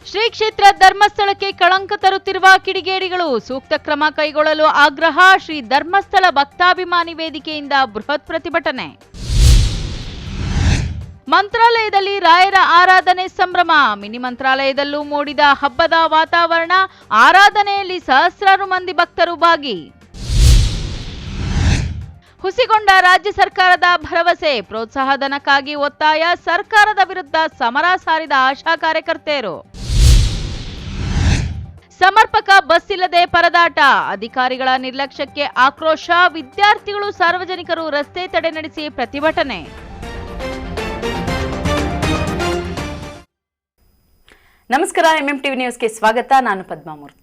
ಶ್ರೀ ಕ್ಷೇತ್ರ ಧರ್ಮಸ್ಥಳಕ್ಕೆ ಕಳಂಕ ತರುತ್ತಿರುವ ಕಿಡಿಗೇಡಿಗಳು ಸೂಕ್ತ ಕ್ರಮ ಕೈಗೊಳ್ಳಲು ಆಗ್ರಹ. ಶ್ರೀ ಧರ್ಮಸ್ಥಳ ಭಕ್ತಾಭಿಮಾನಿ ವೇದಿಕೆಯಿಂದ ಬೃಹತ್ ಪ್ರತಿಭಟನೆ. ಮಂತ್ರಾಲಯದಲ್ಲಿ ರಾಯರ ಆರಾಧನೆ ಸಂಭ್ರಮ. ಮಿನಿ ಮಂತ್ರಾಲಯದಲ್ಲೂ ಮೂಡಿದ ಹಬ್ಬದ ವಾತಾವರಣ. ಆರಾಧನೆಯಲ್ಲಿ ಸಹಸ್ರಾರು ಮಂದಿ ಭಕ್ತರು ಭಾಗಿ. ಹುಸಿಗೊಂಡ ರಾಜ್ಯ ಸರ್ಕಾರದ ಭರವಸೆ. ಪ್ರೋತ್ಸಾಹಧನಕ್ಕಾಗಿ ಒತ್ತಾಯ. ಸರ್ಕಾರದ ವಿರುದ್ಧ ಸಮರ ಸಾರಿದ ಆಶಾ ಕಾರ್ಯಕರ್ತೆಯರು. ಸಮರ್ಪಕ ಬಸ್ ಇಲ್ಲದೆ ಪರದಾಟ. ಅಧಿಕಾರಿಗಳ ನಿರ್ಲಕ್ಷ್ಯಕ್ಕೆ ಆಕ್ರೋಶ. ವಿದ್ಯಾರ್ಥಿಗಳು ಸಾರ್ವಜನಿಕರು ರಸ್ತೆ ತಡೆ ನಡೆಸಿ ಪ್ರತಿಭಟನೆ. ನಮಸ್ಕಾರ, ಎಂಎಂಟಿವಿ ನ್ಯೂಸ್ಗೆ ಸ್ವಾಗತ. ನಾನು ಪದ್ಮಾಮೂರ್ತಿ.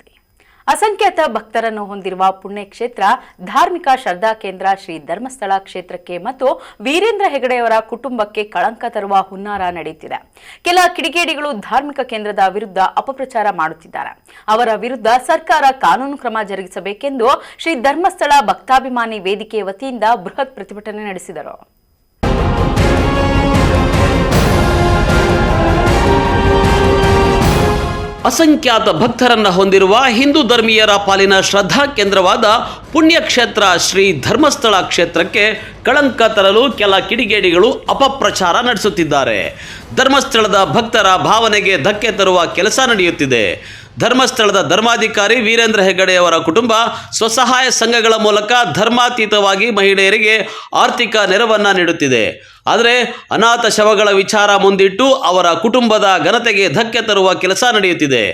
ಅಸಂಖ್ಯಾತ ಭಕ್ತರನ್ನು ಹೊಂದಿರುವ ಪುಣ್ಯಕ್ಷೇತ್ರ ಧಾರ್ಮಿಕ ಶ್ರದ್ಧಾ ಕೇಂದ್ರ ಶ್ರೀ ಧರ್ಮಸ್ಥಳ ಕ್ಷೇತ್ರಕ್ಕೆ ಮತ್ತು ವೀರೇಂದ್ರ ಹೆಗಡೆಯವರ ಕುಟುಂಬಕ್ಕೆ ಕಳಂಕ ತರುವ ಹುನ್ನಾರ ನಡೆಯುತ್ತಿದೆ. ಕೆಲ ಕಿಡಿಗೇಡಿಗಳು ಧಾರ್ಮಿಕ ಕೇಂದ್ರದ ವಿರುದ್ಧ ಅಪಪ್ರಚಾರ ಮಾಡುತ್ತಿದ್ದಾರೆ. ಅವರ ವಿರುದ್ಧ ಸರ್ಕಾರ ಕಾನೂನು ಕ್ರಮ ಜರುಗಿಸಬೇಕೆಂದು ಶ್ರೀ ಧರ್ಮಸ್ಥಳ ಭಕ್ತಾಭಿಮಾನಿ ವೇದಿಕೆ ವತಿಯಿಂದ ಬೃಹತ್ ಪ್ರತಿಭಟನೆ ನಡೆಸಿದರು. ಅಸಂಖ್ಯಾತ ಭಕ್ತರನ್ನ ಹೊಂದಿರುವ ಹಿಂದೂ ಧರ್ಮೀಯರ ಪಾಲಿನ ಶ್ರದ್ಧಾ ಕೇಂದ್ರವಾದ ಪುಣ್ಯಕ್ಷೇತ್ರ ಶ್ರೀ ಧರ್ಮಸ್ಥಳ ಕ್ಷೇತ್ರಕ್ಕೆ ಕಳಂಕ ತರಲು ಕೆಲ ಕಿಡಿಗೇಡಿಗಳು ಅಪಪ್ರಚಾರ ನಡೆಸುತ್ತಿದ್ದಾರೆ. ಧರ್ಮಸ್ಥಳದ ಭಕ್ತರ ಭಾವನೆಗೆ ಧಕ್ಕೆ ತರುವ ಕೆಲಸ ನಡೆಯುತ್ತಿದೆ. ಧರ್ಮಸ್ಥಳದ ಧರ್ಮಾಧಿಕಾರಿ ವೀರೇಂದ್ರ ಹೆಗಡೆಯವರ ಕುಟುಂಬ ಸ್ವಸಹಾಯ ಸಂಘಗಳ ಮೂಲಕ ಧರ್ಮಾತೀತವಾಗಿ ಮಹಿಳೆಯರಿಗೆ ಆರ್ಥಿಕ ನೆರವನ್ನ ನೀಡುತ್ತಿದೆ. ಆದರೆ ಅನಾಥ ಶವಗಳ ವಿಚಾರ ಮುಂದಿಟ್ಟು ಅವರ ಕುಟುಂಬದ ಘನತೆಗೆ ಧಕ್ಕೆ ತರುವ ಕೆಲಸ ನಡೆಯುತ್ತಿದೆ.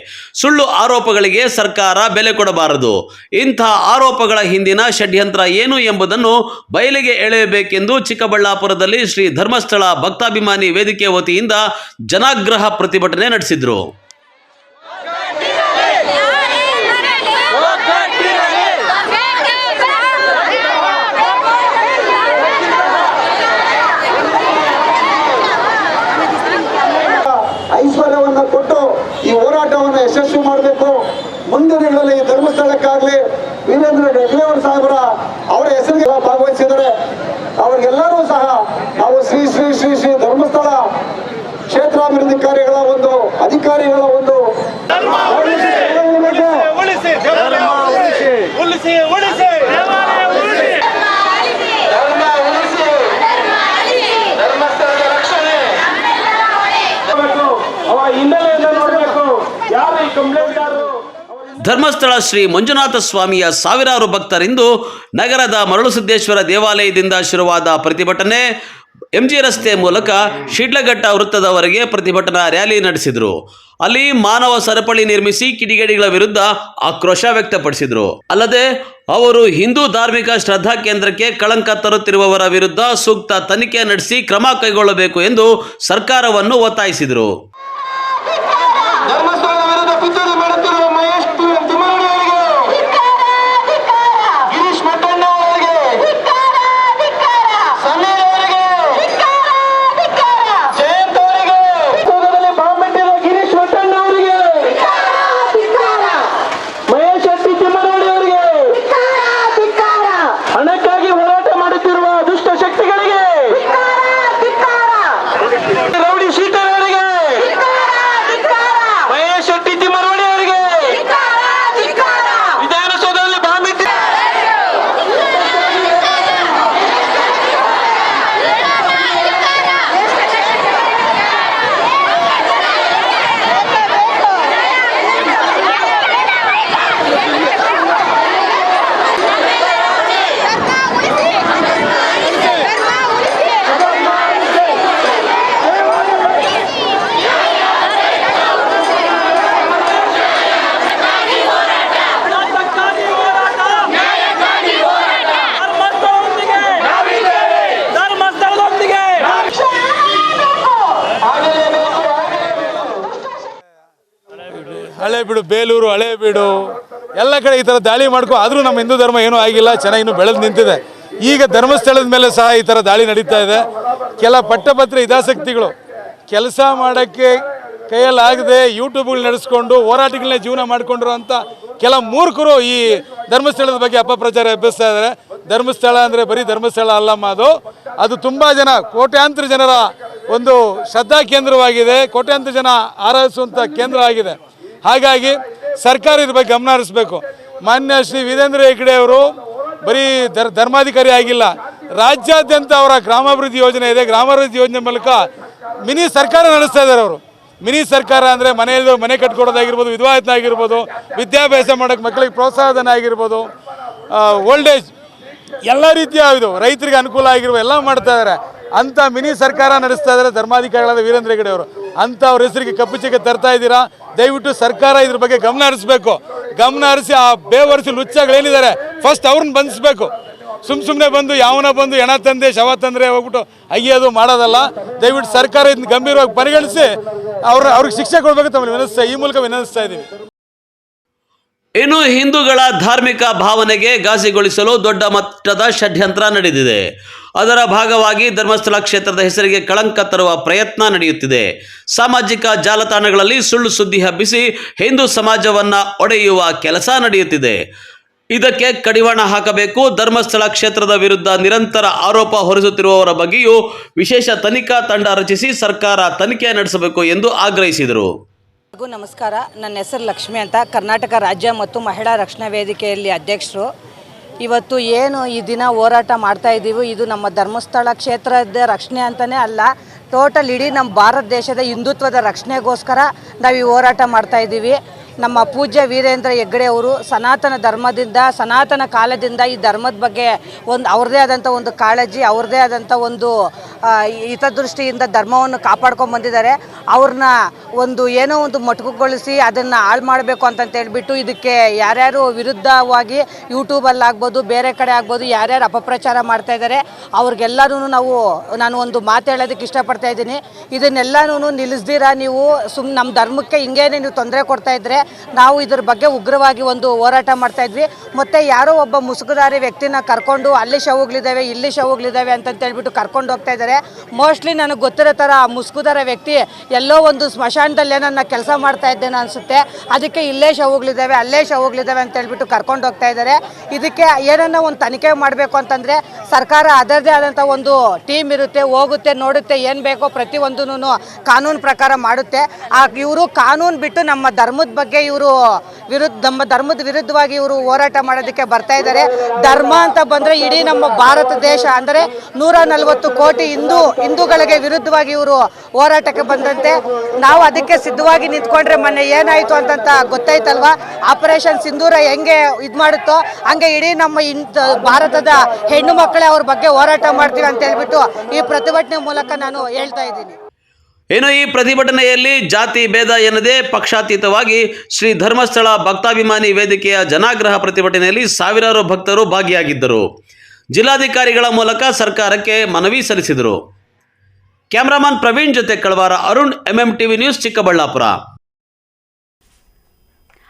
ಸುಳ್ಳು ಆರೋಪಗಳಿಗೆ ಸರ್ಕಾರ ಬೆಲೆ ಕೊಡಬಾರದು. ಇಂಥ ಆರೋಪಗಳ ಹಿಂದಿನ ಷಡ್ಯಂತ್ರ ಏನು ಎಂಬುದನ್ನು ಬಯಲಿಗೆ ಎಳೆಯಬೇಕೆಂದು ಚಿಕ್ಕಬಳ್ಳಾಪುರದಲ್ಲಿ ಶ್ರೀ ಧರ್ಮಸ್ಥಳ ಭಕ್ತಾಭಿಮಾನಿ ವೇದಿಕೆ ವತಿಯಿಂದ ಜನಾಗ್ರಹ ಪ್ರತಿಭಟನೆ ನಡೆಸಿದ್ರು. ಐಶ್ವರ್ಯವನ್ನು ಕೊಟ್ಟು ಈ ಹೋರಾಟವನ್ನು ಯಶಸ್ವಿ ಮಾಡಬೇಕು. ಮುಂದಿನ ದಿನಗಳಲ್ಲಿ ಧರ್ಮಸ್ಥಳಕ್ಕಾಗಲಿ ವೀರೇಂದ್ರ ಹೆಗಡೆಯವರ ಸಾಹೇಬರ ಅವರ ಹೆಸರಿಗೆ ಭಾಗವಹಿಸಿದರೆ ಅವರಿಗೆಲ್ಲರೂ ಸಹ ನಾವು ಶ್ರೀ ಶ್ರೀ ಶ್ರೀ ಶ್ರೀ ಧರ್ಮಸ್ಥಳ ಕ್ಷೇತ್ರಾಭಿವೃದ್ಧಿಕಾರಿಗಳ ಒಂದು ಅಧಿಕಾರಿಗಳ ಒಂದು ಧರ್ಮಸ್ಥಳ ಶ್ರೀ ಮಂಜುನಾಥ ಸ್ವಾಮಿಯ ಸಾವಿರಾರು ಭಕ್ತರಿಂದು ನಗರದ ಮರಳುಸಿದ್ದೇಶ್ವರ ದೇವಾಲಯದಿಂದ ಶುರುವಾದ ಪ್ರತಿಭಟನೆ ಎಂಜಿ ರಸ್ತೆ ಮೂಲಕ ಶಿಡ್ಲಘಟ್ಟ ವೃತ್ತದವರೆಗೆ ಪ್ರತಿಭಟನಾ ರ್ಯಾಲಿ ನಡೆಸಿದರು. ಅಲ್ಲಿ ಮಾನವ ಸರಪಳಿ ನಿರ್ಮಿಸಿ ಕಿಡಿಗೇಡಿಗಳ ವಿರುದ್ಧ ಆಕ್ರೋಶ ವ್ಯಕ್ತಪಡಿಸಿದರು. ಅಲ್ಲದೆ ಅವರು ಹಿಂದೂ ಧಾರ್ಮಿಕ ಶ್ರದ್ಧಾ ಕೇಂದ್ರಕ್ಕೆ ಕಳಂಕ ತರುತ್ತಿರುವವರ ವಿರುದ್ಧ ಸೂಕ್ತ ತನಿಖೆ ನಡೆಸಿ ಕ್ರಮ ಕೈಗೊಳ್ಳಬೇಕು ಎಂದು ಸರ್ಕಾರವನ್ನು ಒತ್ತಾಯಿಸಿದರು. ಹಳೇಬೀಡು, ಬೇಲೂರು, ಹಳೇಬೀಡು ಎಲ್ಲ ಕಡೆ ಈ ಥರ ದಾಳಿ ಮಾಡ್ಕೊ ಆದರೂ ನಮ್ಮ ಹಿಂದೂ ಧರ್ಮ ಏನೂ ಆಗಿಲ್ಲ, ಚೆನ್ನಾಗಿ ಇನ್ನೂ ಬೆಳೆದು ನಿಂತಿದೆ. ಈಗ ಧರ್ಮಸ್ಥಳದ ಮೇಲೆ ಸಹ ಈ ಥರ ದಾಳಿ ನಡೀತಾ ಇದೆ. ಕೆಲ ಪಟ್ಟಭದ್ರ ಹಿತಾಸಕ್ತಿಗಳು ಕೆಲಸ ಮಾಡೋಕ್ಕೆ ಕೈಯಲ್ಲಾಗದೆ ಯೂಟ್ಯೂಬ್ಗಳು ನಡೆಸ್ಕೊಂಡು ಹೋರಾಟಗಳನ್ನೇ ಜೀವನ ಮಾಡಿಕೊಂಡಿರೋ ಅಂಥ ಕೆಲ ಮೂರ್ಖರು ಈ ಧರ್ಮಸ್ಥಳದ ಬಗ್ಗೆ ಅಪಪ್ರಚಾರ ಎಬ್ಬಿಸ್ತಾ ಇದ್ದಾರೆ. ಧರ್ಮಸ್ಥಳ ಅಂದರೆ ಬರೀ ಧರ್ಮಸ್ಥಳ ಅಲ್ಲಮ್ಮ, ಅದು ತುಂಬ ಜನ, ಕೋಟ್ಯಾಂತರ ಜನರ ಒಂದು ಶ್ರದ್ಧಾ ಕೇಂದ್ರವಾಗಿದೆ, ಕೋಟ್ಯಾಂತರ ಜನ ಆರಾಧಿಸುವಂಥ ಕೇಂದ್ರ ಆಗಿದೆ. ಹಾಗಾಗಿ ಸರ್ಕಾರ ಇದ್ರ ಬಗ್ಗೆ ಗಮನ ಹರಿಸಬೇಕು. ಮಾನ್ಯ ಶ್ರೀ ವೀರೇಂದ್ರ ಹೆಗ್ಗಡೆ ಅವರು ಬರೀ ಧರ್ಮಾಧಿಕಾರಿ ಆಗಿಲ್ಲ, ರಾಜ್ಯಾದ್ಯಂತ ಅವರ ಗ್ರಾಮಾಭಿವೃದ್ಧಿ ಯೋಜನೆ ಇದೆ. ಗ್ರಾಮಾಭಿವೃದ್ಧಿ ಯೋಜನೆ ಮೂಲಕ ಮಿನಿ ಸರ್ಕಾರ ನಡೆಸ್ತಾ ಇದ್ದಾರೆ ಅವರು. ಮಿನಿ ಸರ್ಕಾರ ಅಂದರೆ ಮನೆಯಲ್ಲಿ ಮನೆ ಕಟ್ಕೊಡೋದಾಗಿರ್ಬೋದು, ವಿಧವಾಯತನ ಆಗಿರ್ಬೋದು, ವಿದ್ಯಾಭ್ಯಾಸ ಮಾಡೋಕ್ಕೆ ಮಕ್ಕಳಿಗೆ ಪ್ರೋತ್ಸಾಹಧನ ಆಗಿರ್ಬೋದು, ಓಲ್ಡ್ ಏಜ್ ಎಲ್ಲ ರೀತಿಯ ಇದು ರೈತರಿಗೆ ಅನುಕೂಲ ಆಗಿರ್ಬೋದು, ಎಲ್ಲ ಮಾಡ್ತಾ ಇದ್ದಾರೆ. ಅಂಥ ಮಿನಿ ಸರ್ಕಾರ ನಡೆಸ್ತಾ ಇದ್ದಾರೆ ಧರ್ಮಾಧಿಕಾರಿಗಳಾದ ವೀರೇಂದ್ರ ಹೆಗ್ಗಡೆ ಅವರು. ಅಂಥ ಅವ್ರ ಹೆಸರಿಗೆ ಕಪ್ಪು ಚೀಟಿ ತರ್ತಾ ಇದ್ದೀರಾ. ದಯವಿಟ್ಟು ಸರ್ಕಾರ ಇದ್ರ ಬಗ್ಗೆ ಗಮನ ಹರಿಸಬೇಕು. ಗಮನ ಹರಿಸಿ ಆ ಬೇವರಿಸಿ ಲುಚ್ಚಗಳೇನಿದ್ದಾರೆ ಫಸ್ಟ್ ಅವ್ರನ್ನ ಬಂಧಿಸಬೇಕು. ಸುಮ್ಮನೆ ಬಂದು ಯಾವನ ಬಂದು ಹೆಣ ತಂದೆ ಶವ ತಂದರೆ ಹೋಗ್ಬಿಟ್ಟು ಅಯ್ಯೋದು ಮಾಡೋದಲ್ಲ. ದಯವಿಟ್ಟು ಸರ್ಕಾರ ಇದನ್ನ ಗಂಭೀರವಾಗಿ ಪರಿಗಣಿಸಿ ಅವ್ರಿಗೆ ಶಿಕ್ಷೆ ಕೊಡಬೇಕು ತಮ್ಮಲ್ಲಿ ಈ ಮೂಲಕ ವಿನಂತಿಸ್ತಾ ಇದ್ದೀವಿ. ಇನ್ನು ಹಿಂದೂಗಳ ಧಾರ್ಮಿಕ ಭಾವನೆಗೆ ಘಾಸಿಗೊಳಿಸಲು ದೊಡ್ಡ ಮಟ್ಟದ ಷಡ್ಯಂತ್ರ ನಡೆದಿದೆ. ಅದರ ಭಾಗವಾಗಿ ಧರ್ಮಸ್ಥಳ ಕ್ಷೇತ್ರದ ಹೆಸರಿಗೆ ಕಳಂಕ ತರುವ ಪ್ರಯತ್ನ ನಡೆಯುತ್ತಿದೆ. ಸಾಮಾಜಿಕ ಜಾಲತಾಣಗಳಲ್ಲಿ ಸುಳ್ಳು ಸುದ್ದಿ ಹಬ್ಬಿಸಿ ಹಿಂದೂ ಸಮಾಜವನ್ನ ಒಡೆಯುವ ಕೆಲಸ ನಡೆಯುತ್ತಿದೆ. ಇದಕ್ಕೆ ಕಡಿವಾಣ ಹಾಕಬೇಕು. ಧರ್ಮಸ್ಥಳ ಕ್ಷೇತ್ರದ ವಿರುದ್ಧ ನಿರಂತರ ಆರೋಪ ಹೊರಿಸುತ್ತಿರುವವರ ಬಗ್ಗೆಯೂ ವಿಶೇಷ ತನಿಖಾ ತಂಡ ರಚಿಸಿ ಸರ್ಕಾರ ತನಿಖೆ ನಡೆಸಬೇಕು ಎಂದು ಆಗ್ರಹಿಸಿದರು. ನಮಸ್ಕಾರ, ನನ್ನ ಹೆಸರು ಲಕ್ಷ್ಮಿ ಅಂತ, ಕರ್ನಾಟಕ ರಾಜ್ಯ ಮತ್ತು ಮಹಿಳಾ ರಕ್ಷಣಾ ವೇದಿಕೆಯಲ್ಲಿ ಅಧ್ಯಕ್ಷರು. ಇವತ್ತು ಏನು ಈ ದಿನ ಹೋರಾಟ ಮಾಡ್ತಾ ಇದ್ದೀವಿ, ಇದು ನಮ್ಮ ಧರ್ಮಸ್ಥಳ ಕ್ಷೇತ್ರದ ರಕ್ಷಣೆ ಅಂತಲೇ ಅಲ್ಲ, ಟೋಟಲ್ ಇಡೀ ನಮ್ಮ ಭಾರತ ದೇಶದ ಹಿಂದುತ್ವದ ರಕ್ಷಣೆಗೋಸ್ಕರ ನಾವು ಈ ಹೋರಾಟ ಮಾಡ್ತಾ ಇದ್ದೀವಿ. ನಮ್ಮ ಪೂಜ್ಯ ವೀರೇಂದ್ರ ಹೆಗ್ಗಡೆ ಅವರು ಸನಾತನ ಧರ್ಮದಿಂದ, ಸನಾತನ ಕಾಲದಿಂದ ಈ ಧರ್ಮದ ಬಗ್ಗೆ ಅವ್ರದ್ದೇ ಆದಂಥ ಒಂದು ಕಾಳಜಿ, ಅವ್ರದ್ದೇ ಆದಂಥ ಒಂದು ಹಿತದೃಷ್ಟಿಯಿಂದ ಧರ್ಮವನ್ನು ಕಾಪಾಡ್ಕೊಂಡು ಬಂದಿದ್ದಾರೆ. ಅವ್ರನ್ನ ಏನೋ ಒಂದು ಮೊಟಕುಗೊಳಿಸಿ ಅದನ್ನು ಹಾಳು ಮಾಡಬೇಕು ಅಂತಂತೇಳ್ಬಿಟ್ಟು ಇದಕ್ಕೆ ಯಾರ್ಯಾರು ವಿರುದ್ಧವಾಗಿ ಯೂಟ್ಯೂಬಲ್ಲಾಗ್ಬೋದು, ಬೇರೆ ಕಡೆ ಆಗ್ಬೋದು, ಯಾರ್ಯಾರು ಅಪಪ್ರಚಾರ ಮಾಡ್ತಾ ಇದ್ದಾರೆ ಅವ್ರಿಗೆಲ್ಲರೂ ನಾನು ಒಂದು ಮಾತು ಹೇಳೋದಕ್ಕೆ ಇಷ್ಟಪಡ್ತಾ ಇದ್ದೀನಿ. ಇದನ್ನೆಲ್ಲನೂ ನಿಲ್ಲಿಸ್ದಿರ ನೀವು ನಮ್ಮ ಧರ್ಮಕ್ಕೆ ಹಿಂಗೇನೆ ನೀವು ತೊಂದರೆ ಕೊಡ್ತಾ ಇದ್ದರೆ ನಾವು ಇದ್ರ ಬಗ್ಗೆ ಉಗ್ರವಾಗಿ ಒಂದು ಹೋರಾಟ ಮಾಡ್ತಾ ಇದ್ವಿ. ಮತ್ತು ಯಾರೋ ಒಬ್ಬ ಮುಸುಕುಧಾರಿ ವ್ಯಕ್ತಿನ ಕರ್ಕೊಂಡು ಅಲ್ಲಿ ಶವಗಳಿದ್ದಾವೆ, ಇಲ್ಲಿ ಶವಗಳಿದ್ದಾವೆ ಅಂತಂತೇಳ್ಬಿಟ್ಟು ಕರ್ಕೊಂಡು ಹೋಗ್ತಾ ಇದ್ದಾರೆ. ಮೋಸ್ಟ್ಲಿ ನನಗೆ ಗೊತ್ತಿರೋ ಥರ ಆ ಮುಸುಕುಧಾರ ವ್ಯಕ್ತಿ ಎಲ್ಲೋ ಒಂದು ಸ್ಮಶಾನದಲ್ಲಿ ನನ್ನ ಕೆಲಸ ಮಾಡ್ತಾ ಇದ್ದೇನೆ ಅನಿಸುತ್ತೆ, ಅದಕ್ಕೆ ಇಲ್ಲೇ ಶವಗಳಿದ್ದಾವೆ, ಅಲ್ಲೇ ಶವಗಳಿದ್ದಾವೆ ಅಂತೇಳ್ಬಿಟ್ಟು ಕರ್ಕೊಂಡು ಹೋಗ್ತಾ ಇದ್ದಾರೆ. ಇದಕ್ಕೆ ಏನನ್ನ ಒಂದು ತನಿಖೆ ಮಾಡಬೇಕು ಅಂತಂದರೆ ಸರ್ಕಾರ ಅದರದೇ ಆದಂಥ ಒಂದು ಟೀಮ್ ಇರುತ್ತೆ, ಹೋಗುತ್ತೆ, ನೋಡುತ್ತೆ, ಏನು ಬೇಕೋ ಪ್ರತಿಯೊಂದೂ ಕಾನೂನು ಪ್ರಕಾರ ಮಾಡುತ್ತೆ. ಇವರು ಕಾನೂನು ಬಿಟ್ಟು ನಮ್ಮ ಧರ್ಮದ ಬಗ್ಗೆ ಇವರು ನಮ್ಮ ಧರ್ಮದ ವಿರುದ್ಧವಾಗಿ ಇವರು ಹೋರಾಟ ಮಾಡೋದಕ್ಕೆ ಬರ್ತಾ ಇದ್ದಾರೆ. ಧರ್ಮ ಅಂತ ಬಂದರೆ ಇಡೀ ನಮ್ಮ ಭಾರತ ದೇಶ ಅಂದರೆ 140 ಕೋಟಿ ಹಿಂದೂಗಳಿಗೆ ವಿರುದ್ಧವಾಗಿ ಇವರು ಹೋರಾಟಕ್ಕೆ ಬಂದಂತೆ ನಾವು ಅದಕ್ಕೆ ಸಿದ್ಧವಾಗಿ ನಿಂತ್ಕೊಂಡ್ರೆ ಮೊನ್ನೆ ಏನಾಯಿತು ಅಂತಂತ ಗೊತ್ತಾಯ್ತಲ್ವಾ. ಆಪರೇಷನ್ ಸಿಂಧೂರ ಹೆಂಗೆ ಇದು ಮಾಡುತ್ತೋ ಹಂಗೆ ಇಡೀ ನಮ್ಮ ಭಾರತದ ಹೆಣ್ಣು ಮಕ್ಕಳೇ ಅವ್ರ ಬಗ್ಗೆ ಹೋರಾಟ ಮಾಡ್ತೀವಿ ಅಂತ ಹೇಳ್ಬಿಟ್ಟು ಈ ಪ್ರತಿಭಟನೆ ಮೂಲಕ ನಾನು ಹೇಳ್ತಾ ಇದ್ದೀನಿ. ಇನ್ನು ಈ ಪ್ರತಿಭಟನೆಯಲ್ಲಿ ಜಾತಿ ಭೇದ ಎನ್ನದೇ ಪಕ್ಷಾತೀತವಾಗಿ ಶ್ರೀ ಧರ್ಮಸ್ಥಳ ಭಕ್ತಾಭಿಮಾನಿ ವೇದಿಕೆಯ ಜನಾಗ್ರಹ ಪ್ರತಿಭಟನೆಯಲ್ಲಿ ಸಾವಿರಾರು ಭಕ್ತರು ಭಾಗಿಯಾಗಿದ್ದರು. ಜಿಲ್ಲಾಧಿಕಾರಿಗಳ ಮೂಲಕ ಸರ್ಕಾರಕ್ಕೆ ಮನವಿ ಸಲ್ಲಿಸಿದರು. ಕ್ಯಾಮರಾಮನ್ ಪ್ರವೀಣ್ ಜೊತೆ ಕಳವಾರ ಅರುಣ್, MMTV ನ್ಯೂಸ್, ಚಿಕ್ಕಬಳ್ಳಾಪುರ.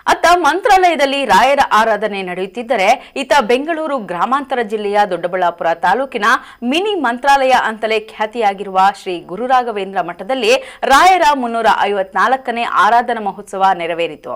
ಅತ್ತ ಮಂತ್ರಾಲಯದಲ್ಲಿ ರಾಯರ ಆರಾಧನೆ ನಡೆಯುತ್ತಿದ್ದರೆ ಇತ್ತ ಬೆಂಗಳೂರು ಗ್ರಾಮಾಂತರ ಜಿಲ್ಲೆಯ ದೊಡ್ಡಬಳ್ಳಾಪುರ ತಾಲೂಕಿನ ಮಿನಿ ಮಂತ್ರಾಲಯ ಅಂತಲೇ ಖ್ಯಾತಿಯಾಗಿರುವ ಶ್ರೀ ಗುರುರಾಘವೇಂದ್ರ ಮಠದಲ್ಲಿ ರಾಯರ 354ನೇ ಆರಾಧನಾ ಮಹೋತ್ಸವ ನೆರವೇರಿತು.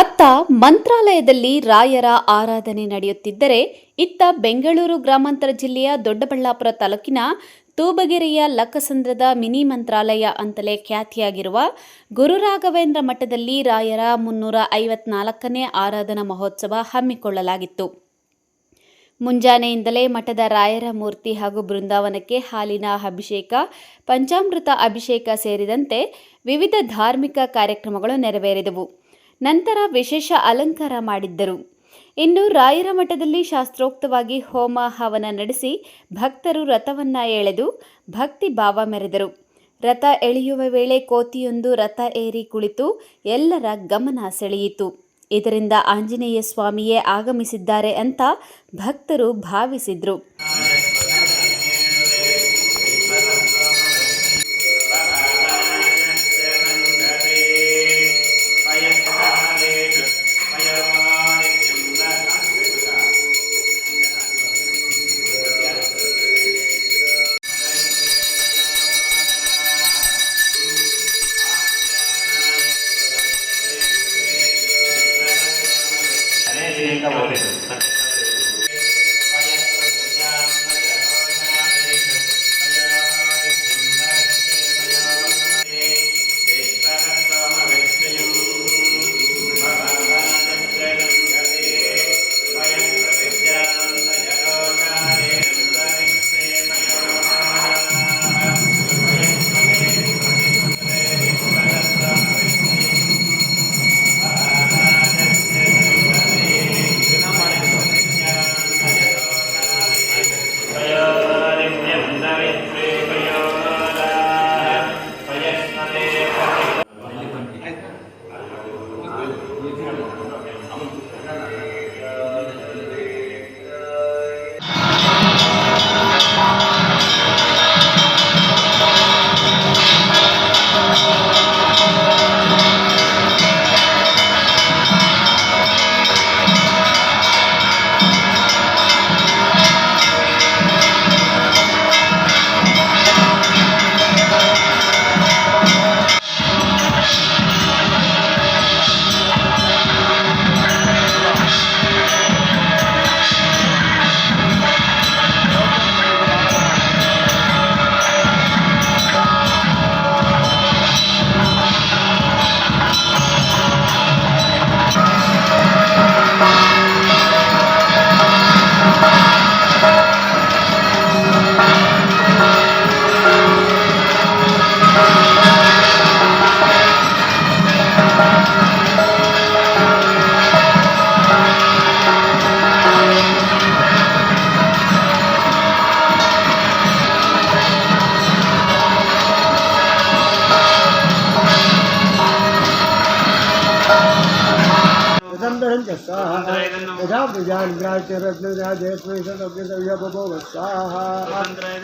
ಅತ್ತ ಮಂತ್ರಾಲಯದಲ್ಲಿ ರಾಯರ ಆರಾಧನೆ ನಡೆಯುತ್ತಿದ್ದರೆ ಇತ್ತ ಬೆಂಗಳೂರು ಗ್ರಾಮಾಂತರ ಜಿಲ್ಲೆಯ ದೊಡ್ಡಬಳ್ಳಾಪುರ ತಾಲೂಕಿನ ತೂಬಗೆರೆಯ ಲಕ್ಕಸಂದ್ರದ ಮಿನಿ ಮಂತ್ರಾಲಯ ಅಂತಲೇ ಖ್ಯಾತಿಯಾಗಿರುವ ಗುರುರಾಘವೇಂದ್ರ ಮಠದಲ್ಲಿ ರಾಯರ 354ನೇ ಆರಾಧನಾ ಮಹೋತ್ಸವ ಹಮ್ಮಿಕೊಳ್ಳಲಾಗಿತ್ತು. ಮುಂಜಾನೆಯಿಂದಲೇ ಮಠದ ರಾಯರ ಮೂರ್ತಿ ಹಾಗೂ ಬೃಂದಾವನಕ್ಕೆ ಹಾಲಿನ ಅಭಿಷೇಕ, ಪಂಚಾಮೃತ ಅಭಿಷೇಕ ಸೇರಿದಂತೆ ವಿವಿಧ ಧಾರ್ಮಿಕ ಕಾರ್ಯಕ್ರಮಗಳು ನೆರವೇರಿದವು. ನಂತರ ವಿಶೇಷ ಅಲಂಕಾರ ಮಾಡಿದ್ದರು. ಇನ್ನು ರಾಯರ ಮಠದಲ್ಲಿ ಶಾಸ್ತ್ರೋಕ್ತವಾಗಿ ಹೋಮ ಹವನ ನಡೆಸಿ ಭಕ್ತರು ರಥವನ್ನ ಎಳೆದು ಭಕ್ತಿ ಭಾವ ಮೆರೆದರು. ರಥ ಎಳೆಯುವ ವೇಳೆ ಕೋತಿಯೊಂದು ರಥ ಏರಿ ಕುಳಿತು ಎಲ್ಲರ ಗಮನ ಸೆಳೆಯಿತು. ಇದರಿಂದ ಆಂಜನೇಯ ಸ್ವಾಮಿಯೇ ಆಗಮಿಸಿದ್ದಾರೆ ಅಂತ ಭಕ್ತರು ಭಾವಿಸಿದ್ರು.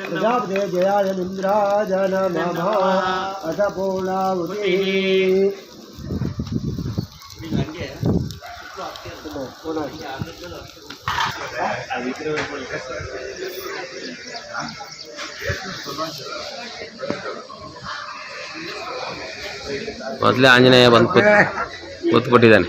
प्रजापते जयाय इंद्राज नमः अथ पूर्णाहुतिः ಮೊದಲೇ ಆಂಜನೇಯ ಬಂದು ಕೂತ್ಬಿಟ್ಟಿದ್ದಾನೆ.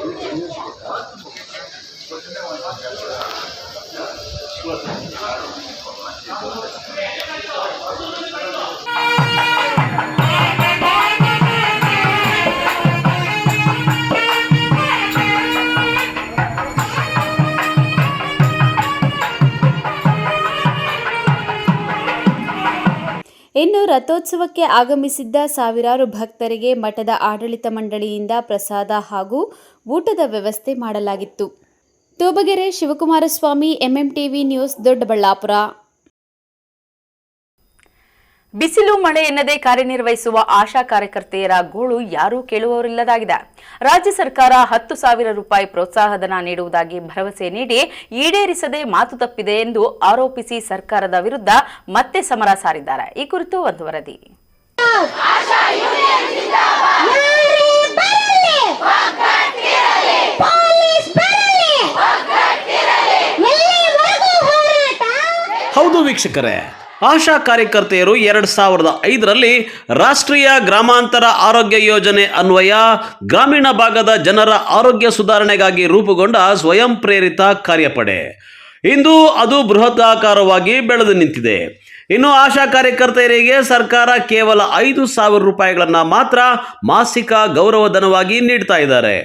ಇನ್ನು ರಥೋತ್ಸವಕ್ಕೆ ಆಗಮಿಸಿದ್ದ ಸಾವಿರಾರು ಭಕ್ತರಿಗೆ ಮಠದ ಆಡಳಿತ ಮಂಡಳಿಯಿಂದ ಪ್ರಸಾದ ಹಾಗೂ ಊಟದ ವ್ಯವಸ್ಥೆ ಮಾಡಲಾಗಿತ್ತು. Tubagere Shivakumaraswamy, MMTV news, Doddaballapura. ಬಿಸಿಲು ಮಳೆ ಎನ್ನದೇ ಕಾರ್ಯನಿರ್ವಹಿಸುವ ಆಶಾ ಕಾರ್ಯಕರ್ತೆಯರ ಗೋಳು ಯಾರೂ ಕೇಳುವವರಿಲ್ಲದಾಗಿದೆ. ರಾಜ್ಯ ಸರ್ಕಾರ 10,000 ರೂಪಾಯಿ ಪ್ರೋತ್ಸಾಹಧನ ನೀಡುವುದಾಗಿ ಭರವಸೆ ನೀಡಿ ಈಡೇರಿಸದೆ ಮಾತು ತಪ್ಪಿದೆ ಎಂದು ಆರೋಪಿಸಿ ಸರ್ಕಾರದ ವಿರುದ್ಧ ಮತ್ತೆ ಸಮರ ಸಾರಿದ್ದಾರೆ. ಈ ಕುರಿತು ಒಂದು ವರದಿ. ಹೌದು ವೀಕ್ಷಕರೇ, ಆಶಾ ಕಾರ್ಯಕರ್ತೆಯರು 2005ರಲ್ಲಿ ರಾಷ್ಟ್ರೀಯ ಗ್ರಾಮಾಂತರ ಆರೋಗ್ಯ ಯೋಜನೆ ಅನ್ವಯ ಗ್ರಾಮೀಣ ಭಾಗದ ಜನರ ಆರೋಗ್ಯ ಸುಧಾರಣೆಗಾಗಿ ರೂಪುಗೊಂಡ ಸ್ವಯಂ ಪ್ರೇರಿತ ಕಾರ್ಯಪಡೆ. ಇಂದು ಅದು ಬೃಹದಾಕಾರವಾಗಿ ಬೆಳೆದು ನಿಂತಿದೆ. ಇನ್ನು ಆಶಾ ಕಾರ್ಯಕರ್ತೆಯರಿಗೆ ಸರ್ಕಾರ ಕೇವಲ 5,000 ರೂಪಾಯಿಗಳನ್ನು ಮಾತ್ರ ಮಾಸಿಕ ಗೌರವಧನವಾಗಿ ನೀಡ್ತಾ ಇದ್ದಾರೆ.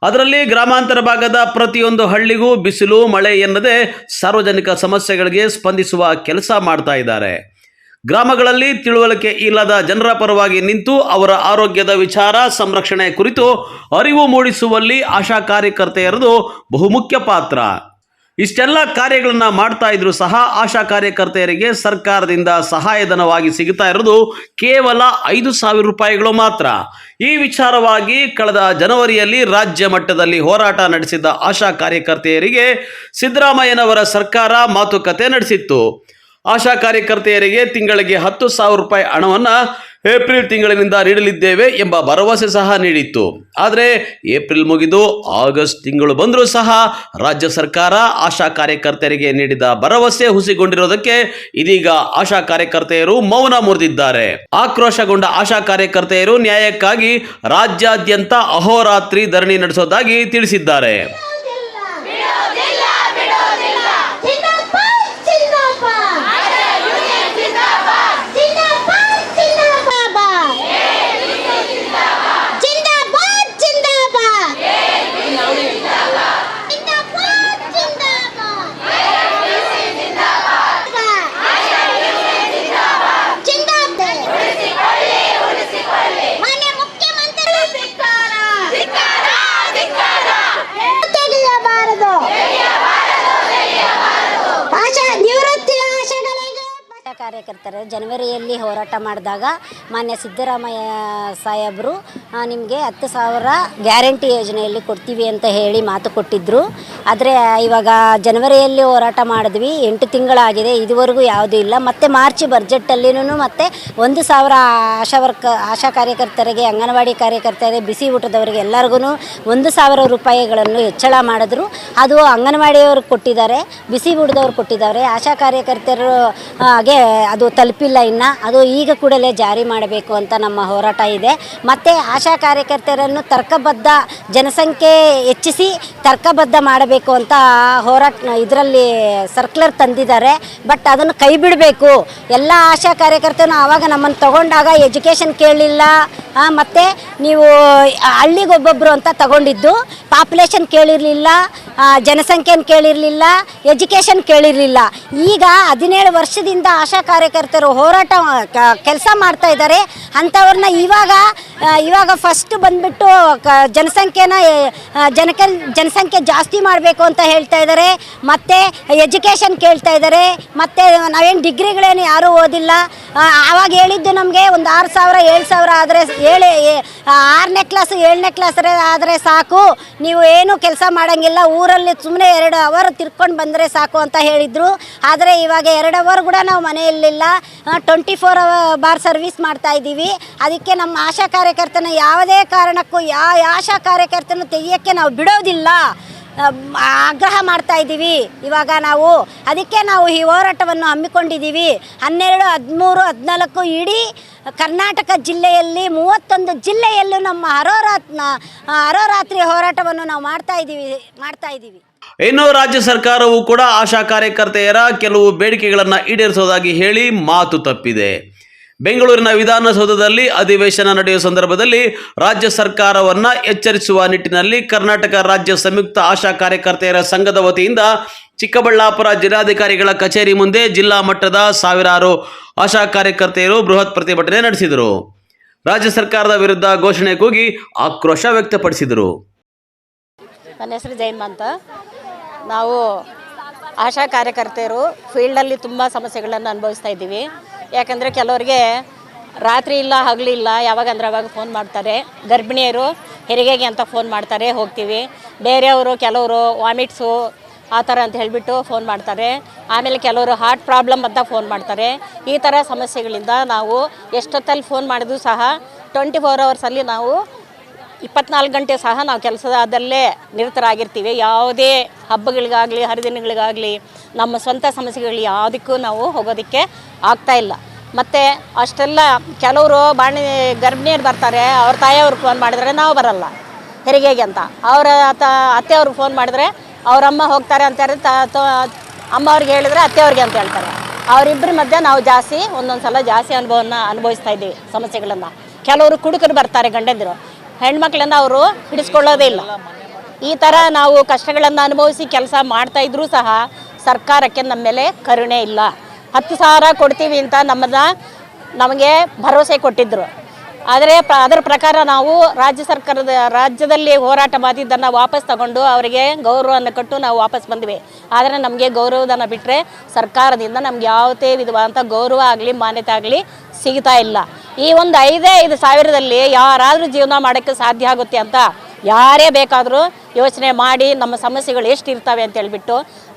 ಅದರಲ್ಲಿ ಗ್ರಾಮಾಂತರ ಭಾಗದ ಪ್ರತಿಯೊಂದು ಹಳ್ಳಿಗೂ ಬಿಸಿಲು ಮಳೆ ಎನ್ನದೇ ಸಾರ್ವಜನಿಕ ಸಮಸ್ಯೆಗಳಿಗೆ ಸ್ಪಂದಿಸುವ ಕೆಲಸ ಮಾಡ್ತಾ ಇದ್ದಾರೆ. ಗ್ರಾಮಗಳಲ್ಲಿ ತಿಳುವಳಿಕೆ ಇಲ್ಲದ ಜನರ ಪರವಾಗಿ ನಿಂತು ಅವರ ಆರೋಗ್ಯದ ವಿಚಾರ ಸಂರಕ್ಷಣೆ ಕುರಿತು ಅರಿವು ಮೂಡಿಸುವಲ್ಲಿ ಆಶಾ ಕಾರ್ಯಕರ್ತೆಯರದು ಬಹುಮುಖ್ಯ ಪಾತ್ರ. ಇಷ್ಟೆಲ್ಲ ಕಾರ್ಯಗಳನ್ನು ಮಾಡ್ತಾ ಇದ್ರು ಸಹ ಆಶಾ ಕಾರ್ಯಕರ್ತೆಯರಿಗೆ ಸರ್ಕಾರದಿಂದ ಸಹಾಯಧನವಾಗಿ ಸಿಗುತ್ತಾ ಇರೋದು ಕೇವಲ 5,000 ರೂಪಾಯಿಗಳು ಮಾತ್ರ. ಈ ವಿಚಾರವಾಗಿ ಕಳೆದ ಜನವರಿಯಲ್ಲಿ ರಾಜ್ಯ ಮಟ್ಟದಲ್ಲಿ ಹೋರಾಟ ನಡೆಸಿದ್ದ ಆಶಾ ಕಾರ್ಯಕರ್ತೆಯರಿಗೆ ಸಿದ್ದರಾಮಯ್ಯನವರ ಸರ್ಕಾರ ಮಾತುಕತೆ ನಡೆಸಿತ್ತು. ಆಶಾ ಕಾರ್ಯಕರ್ತೆಯರಿಗೆ ತಿಂಗಳಿಗೆ 10,000 ರೂಪಾಯಿ ಹಣವನ್ನು ಏಪ್ರಿಲ್ ತಿಂಗಳಿನಿಂದ ನೀಡಲಿದ್ದೇವೆ ಎಂಬ ಭರವಸೆ ಸಹ ನೀಡಿತ್ತು. ಆದರೆ ಏಪ್ರಿಲ್ ಮುಗಿದು ಆಗಸ್ಟ್ ತಿಂಗಳು ಬಂದರೂ ಸಹ ರಾಜ್ಯ ಸರ್ಕಾರ ಆಶಾ ಕಾರ್ಯಕರ್ತೆಯರಿಗೆ ನೀಡಿದ ಭರವಸೆ ಹುಸಿಗೊಂಡಿರೋದಕ್ಕೆ ಇದೀಗ ಆಶಾ ಕಾರ್ಯಕರ್ತೆಯರು ಮೌನ ಮುರಿದಿದ್ದಾರೆ. ಆಕ್ರೋಶಗೊಂಡ ಆಶಾ ಕಾರ್ಯಕರ್ತೆಯರು ನ್ಯಾಯಕ್ಕಾಗಿ ರಾಜ್ಯಾದ್ಯಂತ ಅಹೋರಾತ್ರಿ ಧರಣಿ ನಡೆಸೋದಾಗಿ ತಿಳಿಸಿದ್ದಾರೆ. ಕಾರ್ಯಕರ್ತರು ಜನವರಿಯಲ್ಲಿ ಹೋರಾಟ ಮಾಡಿದಾಗ ಮಾನ್ಯ ಸಿದ್ದರಾಮಯ್ಯ ಸಾಹೇಬರು ನಿಮಗೆ 10,000 ಗ್ಯಾರಂಟಿ ಯೋಜನೆಯಲ್ಲಿ ಕೊಡ್ತೀವಿ ಅಂತ ಹೇಳಿ ಮಾತು ಕೊಟ್ಟಿದ್ದರು. ಆದರೆ ಇವಾಗ ಜನವರಿಯಲ್ಲಿ ಹೋರಾಟ ಮಾಡಿದ್ವಿ, 8 ತಿಂಗಳಾಗಿದೆ, ಇದುವರೆಗೂ ಯಾವುದೂ ಇಲ್ಲ. ಮತ್ತು ಮಾರ್ಚ್ ಬಜೆಟಲ್ಲಿನೂ ಮತ್ತು 1,000 ಆಶಾ ಕಾರ್ಯಕರ್ತರಿಗೆ, ಅಂಗನವಾಡಿ ಕಾರ್ಯಕರ್ತರಿಗೆ, ಬಿಸಿ ಊಟದವರಿಗೆ ಎಲ್ಲರಿಗೂ 1,000 ರೂಪಾಯಿಗಳನ್ನು ಹೆಚ್ಚಳ ಮಾಡಿದ್ರು. ಅದು ಅಂಗನವಾಡಿಯವರು ಕೊಟ್ಟಿದ್ದಾರೆ, ಬಿಸಿ ಊಟದವ್ರು ಕೊಟ್ಟಿದ್ದಾರೆ. ಆಶಾ ಕಾರ್ಯಕರ್ತರು ಹಾಗೆ ಅದು ತಲುಪಿಲ್ಲ ಇನ್ನು. ಅದು ಈಗ ಕೂಡಲೇ ಜಾರಿ ಮಾಡಬೇಕು ಅಂತ ನಮ್ಮ ಹೋರಾಟ ಇದೆ. ಮತ್ತು ಆಶಾ ಕಾರ್ಯಕರ್ತರನ್ನು ತರ್ಕಬದ್ಧ ಜನಸಂಖ್ಯೆ ಹೆಚ್ಚಿಸಿ ತರ್ಕಬದ್ಧ ಮಾಡಬೇಕು ಅಂತ ಹೋರಾಟ ಇದರಲ್ಲಿ ಸರ್ಕ್ಯುಲರ್ ತಂದಿದ್ದಾರೆ. ಬಟ್ ಅದನ್ನು ಕೈ ಬಿಡಬೇಕು. ಎಲ್ಲ ಆಶಾ ಕಾರ್ಯಕರ್ತರು ಆವಾಗ ನಮ್ಮನ್ನು ತಗೊಂಡಾಗ ಎಜುಕೇಷನ್ ಕೇಳಲಿಲ್ಲ, ಮತ್ತು ನೀವು ಹಳ್ಳಿಗೊಬ್ಬೊಬ್ಬರು ಅಂತ ತಗೊಂಡಿದ್ದು, ಪಾಪ್ಯುಲೇಷನ್ ಕೇಳಿರಲಿಲ್ಲ, ಜನಸಂಖ್ಯೆನ ಕೇಳಿರಲಿಲ್ಲ, ಎಜುಕೇಷನ್ ಕೇಳಿರಲಿಲ್ಲ. ಈಗ 17 ವರ್ಷದಿಂದ ಆಶಾ ಕಾರ್ಯಕರ್ತರು ಹೋರಾಟ ಕೆಲಸ ಮಾಡ್ತಾ ಇದ್ದಾರೆ. ಅಂಥವ್ರನ್ನ ಇವಾಗ ಫಸ್ಟ್ ಬಂದುಬಿಟ್ಟು ಜನಸಂಖ್ಯೆ ಜಾಸ್ತಿ ಮಾಡಬೇಕು ಅಂತ ಹೇಳ್ತಾ ಇದ್ದಾರೆ. ಮತ್ತು ಎಜುಕೇಷನ್ ಕೇಳ್ತಾ ಇದ್ದಾರೆ. ಮತ್ತು ನಾವೇನು ಡಿಗ್ರಿಗಳೇನು ಯಾರೂ ಓದಿಲ್ಲ. ಆವಾಗ ಹೇಳಿದ್ದು ನಮಗೆ ಒಂದು 6,000 7,000 ಆದರೆ 6ನೇ ಕ್ಲಾಸು 7ನೇ ಕ್ಲಾಸ್ ಆದರೆ ಸಾಕು, ನೀವು ಏನು ಕೆಲಸ ಮಾಡೋಂಗಿಲ್ಲ, ಊರಲ್ಲಿ ಸುಮ್ಮನೆ 2 ಅವರ್ ತಿರ್ಕೊಂಡು ಬಂದರೆ ಸಾಕು ಅಂತ ಹೇಳಿದರು. ಆದರೆ ಇವಾಗ 2 ಅವರ್ ಕೂಡ ನಾವು ಮನೆಯಲ್ಲಿಲ್ಲ, 24 ಸರ್ವಿಸ್ ಮಾಡ್ತಾ ಇದ್ದೀವಿ. ಅದಕ್ಕೆ ನಮ್ಮ ಆಶಾ ಕಾರ್ಯಕರ್ತನ ಯಾವುದೇ ಕಾರಣಕ್ಕೂ ಆಶಾ ಕಾರ್ಯಕರ್ತನ ತೆಗಿಯೋಕ್ಕೆ ನಾವು ಬಿಡೋದಿಲ್ಲ, ಆಗ್ರಹ ಮಾಡ್ತಾ ಇದ್ದೀವಿ. ಇವಾಗ ನಾವು ಅದಕ್ಕೆ ನಾವು ಈ ಹೋರಾಟವನ್ನು ಹಮ್ಮಿಕೊಂಡಿದ್ದೀವಿ. 12, 13, 14 ಇಡೀ ಕರ್ನಾಟಕ ಜಿಲ್ಲೆಯಲ್ಲಿ 31 ಜಿಲ್ಲೆಯಲ್ಲೂ ನಮ್ಮ ಅಹೋರಾತ್ರಿ ಹೋರಾಟವನ್ನು ನಾವು ಮಾಡ್ತಾ ಇದ್ದೀವಿ. ಇನ್ನು ರಾಜ್ಯ ಸರ್ಕಾರವು ಕೂಡ ಆಶಾ ಕಾರ್ಯಕರ್ತೆಯರ ಕೆಲವು ಬೇಡಿಕೆಗಳನ್ನು ಈಡೇರಿಸುವುದಾಗಿ ಹೇಳಿ ಮಾತು ತಪ್ಪಿದೆ. ಬೆಂಗಳೂರಿನ ವಿಧಾನಸೌಧದಲ್ಲಿ ಅಧಿವೇಶನ ನಡೆಯುವ ಸಂದರ್ಭದಲ್ಲಿ ರಾಜ್ಯ ಸರ್ಕಾರವನ್ನ ಎಚ್ಚರಿಸುವ ನಿಟ್ಟಿನಲ್ಲಿ ಕರ್ನಾಟಕ ರಾಜ್ಯ ಸಂಯುಕ್ತ ಆಶಾ ಕಾರ್ಯಕರ್ತೆಯರ ಸಂಘದ ವತಿಯಿಂದ ಚಿಕ್ಕಬಳ್ಳಾಪುರ ಜಿಲ್ಲಾಧಿಕಾರಿಗಳ ಕಚೇರಿ ಮುಂದೆ ಜಿಲ್ಲಾ ಮಟ್ಟದ ಸಾವಿರಾರು ಆಶಾ ಕಾರ್ಯಕರ್ತೆಯರು ಬೃಹತ್ ಪ್ರತಿಭಟನೆ ನಡೆಸಿದರು. ರಾಜ್ಯ ಸರ್ಕಾರದ ವಿರುದ್ಧ ಘೋಷಣೆ ಕೂಗಿ ಆಕ್ರೋಶ ವ್ಯಕ್ತಪಡಿಸಿದರು. ನನ್ನ ಹೆಸರು ಜಯಮ್ಮ ಅಂತ. ನಾವು ಆಶಾ ಕಾರ್ಯಕರ್ತೆಯರು ಫೀಲ್ಡಲ್ಲಿ ತುಂಬ ಸಮಸ್ಯೆಗಳನ್ನು ಅನುಭವಿಸ್ತಾ ಇದ್ದೀವಿ. ಯಾಕಂದರೆ ಕೆಲವರಿಗೆ ರಾತ್ರಿ ಇಲ್ಲ ಹಗಲಿಲ್ಲ, ಯಾವಾಗಂದ್ರೆ ಅವಾಗ ಫೋನ್ ಮಾಡ್ತಾರೆ. ಗರ್ಭಿಣಿಯರು ಹೆರಿಗೆಗೆ ಅಂತ ಫೋನ್ ಮಾಡ್ತಾರೆ, ಹೋಗ್ತೀವಿ. ಬೇರೆಯವರು ಕೆಲವರು ವಾಮಿಟ್ಸು ಆ ಥರ ಅಂತ ಹೇಳಿಬಿಟ್ಟು ಫೋನ್ ಮಾಡ್ತಾರೆ. ಆಮೇಲೆ ಕೆಲವರು ಹಾರ್ಟ್ ಪ್ರಾಬ್ಲಮ್ ಅಂತ ಫೋನ್ ಮಾಡ್ತಾರೆ. ಈ ಥರ ಸಮಸ್ಯೆಗಳಿಂದ ನಾವು ಎಷ್ಟೊತ್ತಲ್ಲಿ ಫೋನ್ ಮಾಡಿದ್ರು ಸಹ 24 ಅವರ್ಸಲ್ಲಿ ನಾವು 24 ಗಂಟೆ ಸಹ ನಾವು ಕೆಲಸದಲ್ಲೇ ನಿರತರಾಗಿರ್ತೀವಿ. ಯಾವುದೇ ಹಬ್ಬಗಳಿಗಾಗಲಿ ಹರಿದಿನಗಳಿಗಾಗಲಿ ನಮ್ಮ ಸ್ವಂತ ಸಮಸ್ಯೆಗಳು ಯಾವುದಕ್ಕೂ ನಾವು ಹೋಗೋದಕ್ಕೆ ಆಗ್ತಾಯಿಲ್ಲ. ಮತ್ತು ಅಷ್ಟೆಲ್ಲ ಕೆಲವರು ಗರ್ಭಿಣಿಯರು ಬರ್ತಾರೆ, ಅವ್ರ ತಾಯಿಯವ್ರಿಗೆ ಫೋನ್ ಮಾಡಿದ್ರೆ ನಾವು ಬರಲ್ಲ ಹೆರಿಗೆಗೆ ಅಂತ. ಅವರ ಅತ್ತೆಯವ್ರಿಗೆ ಫೋನ್ ಮಾಡಿದ್ರೆ ಅವರಮ್ಮ ಹೋಗ್ತಾರೆ ಅಂತಾರೆ, ಅಮ್ಮ ಅವ್ರಿಗೆ ಹೇಳಿದ್ರೆ ಅತ್ತೆಯವ್ರಿಗೆ ಅಂತ ಹೇಳ್ತಾರೆ. ಅವರಿಬ್ಬರ ಮಧ್ಯೆ ನಾವು ಒಂದೊಂದು ಸಲ ಜಾಸ್ತಿ ಅನುಭವಿಸ್ತಾ ಇದ್ದೀವಿ ಸಮಸ್ಯೆಗಳನ್ನು. ಕೆಲವರು ಕುಡುಕರು ಬರ್ತಾರೆ, ಗಂಡಂದಿರು ಹೆಣ್ಮಕ್ಳನ್ನ ಅವರು ಹಿಡಿಸ್ಕೊಳ್ಳೋದೇ ಇಲ್ಲ. ಈ ಥರ ನಾವು ಕಷ್ಟಗಳನ್ನು ಅನುಭವಿಸಿ ಕೆಲಸ ಮಾಡ್ತಾಯಿದ್ರೂ ಸಹ ಸರ್ಕಾರಕ್ಕೆ ನಮ್ಮ ಮೇಲೆ ಕರುಣೆ ಇಲ್ಲ. 10,000 ಕೊಡ್ತೀವಿ ಅಂತ ನಮಗೆ ಭರವಸೆ ಕೊಟ್ಟಿದ್ದರು. ಆದರೆ ಅದರ ಪ್ರಕಾರ ನಾವು ರಾಜ್ಯದಲ್ಲಿ ಹೋರಾಟ ಮಾಡಿದ್ದನ್ನು ವಾಪಸ್ ತಗೊಂಡು ಅವರಿಗೆ ಗೌರವವನ್ನು ಕೊಟ್ಟು ನಾವು ವಾಪಸ್ ಬಂದ್ವಿ. ಆದರೆ ನಮಗೆ ಗೌರವಧನ ಬಿಟ್ಟರೆ ಸರ್ಕಾರದಿಂದ ನಮ್ಗೆ ಯಾವುದೇ ವಿಧವಾದಂಥ ಗೌರವ ಆಗಲಿ ಮಾನ್ಯತೆ ಆಗಲಿ ಸಿಗ್ತಾ ಇಲ್ಲ. ಈ ಒಂದು 5 ಸಾವಿರದಲ್ಲಿ ಯಾರಾದರೂ ಜೀವನ ಮಾಡೋಕ್ಕೆ ಸಾಧ್ಯ ಆಗುತ್ತೆ ಅಂತ ಯಾರೇ ಬೇಕಾದರೂ ಯೋಚನೆ ಮಾಡಿ ನಮ್ಮ ಸಮಸ್ಯೆಗಳು ಎಷ್ಟು ಇರ್ತವೆ ಅಂತ ಹೇಳ್ಬಿಟ್ಟು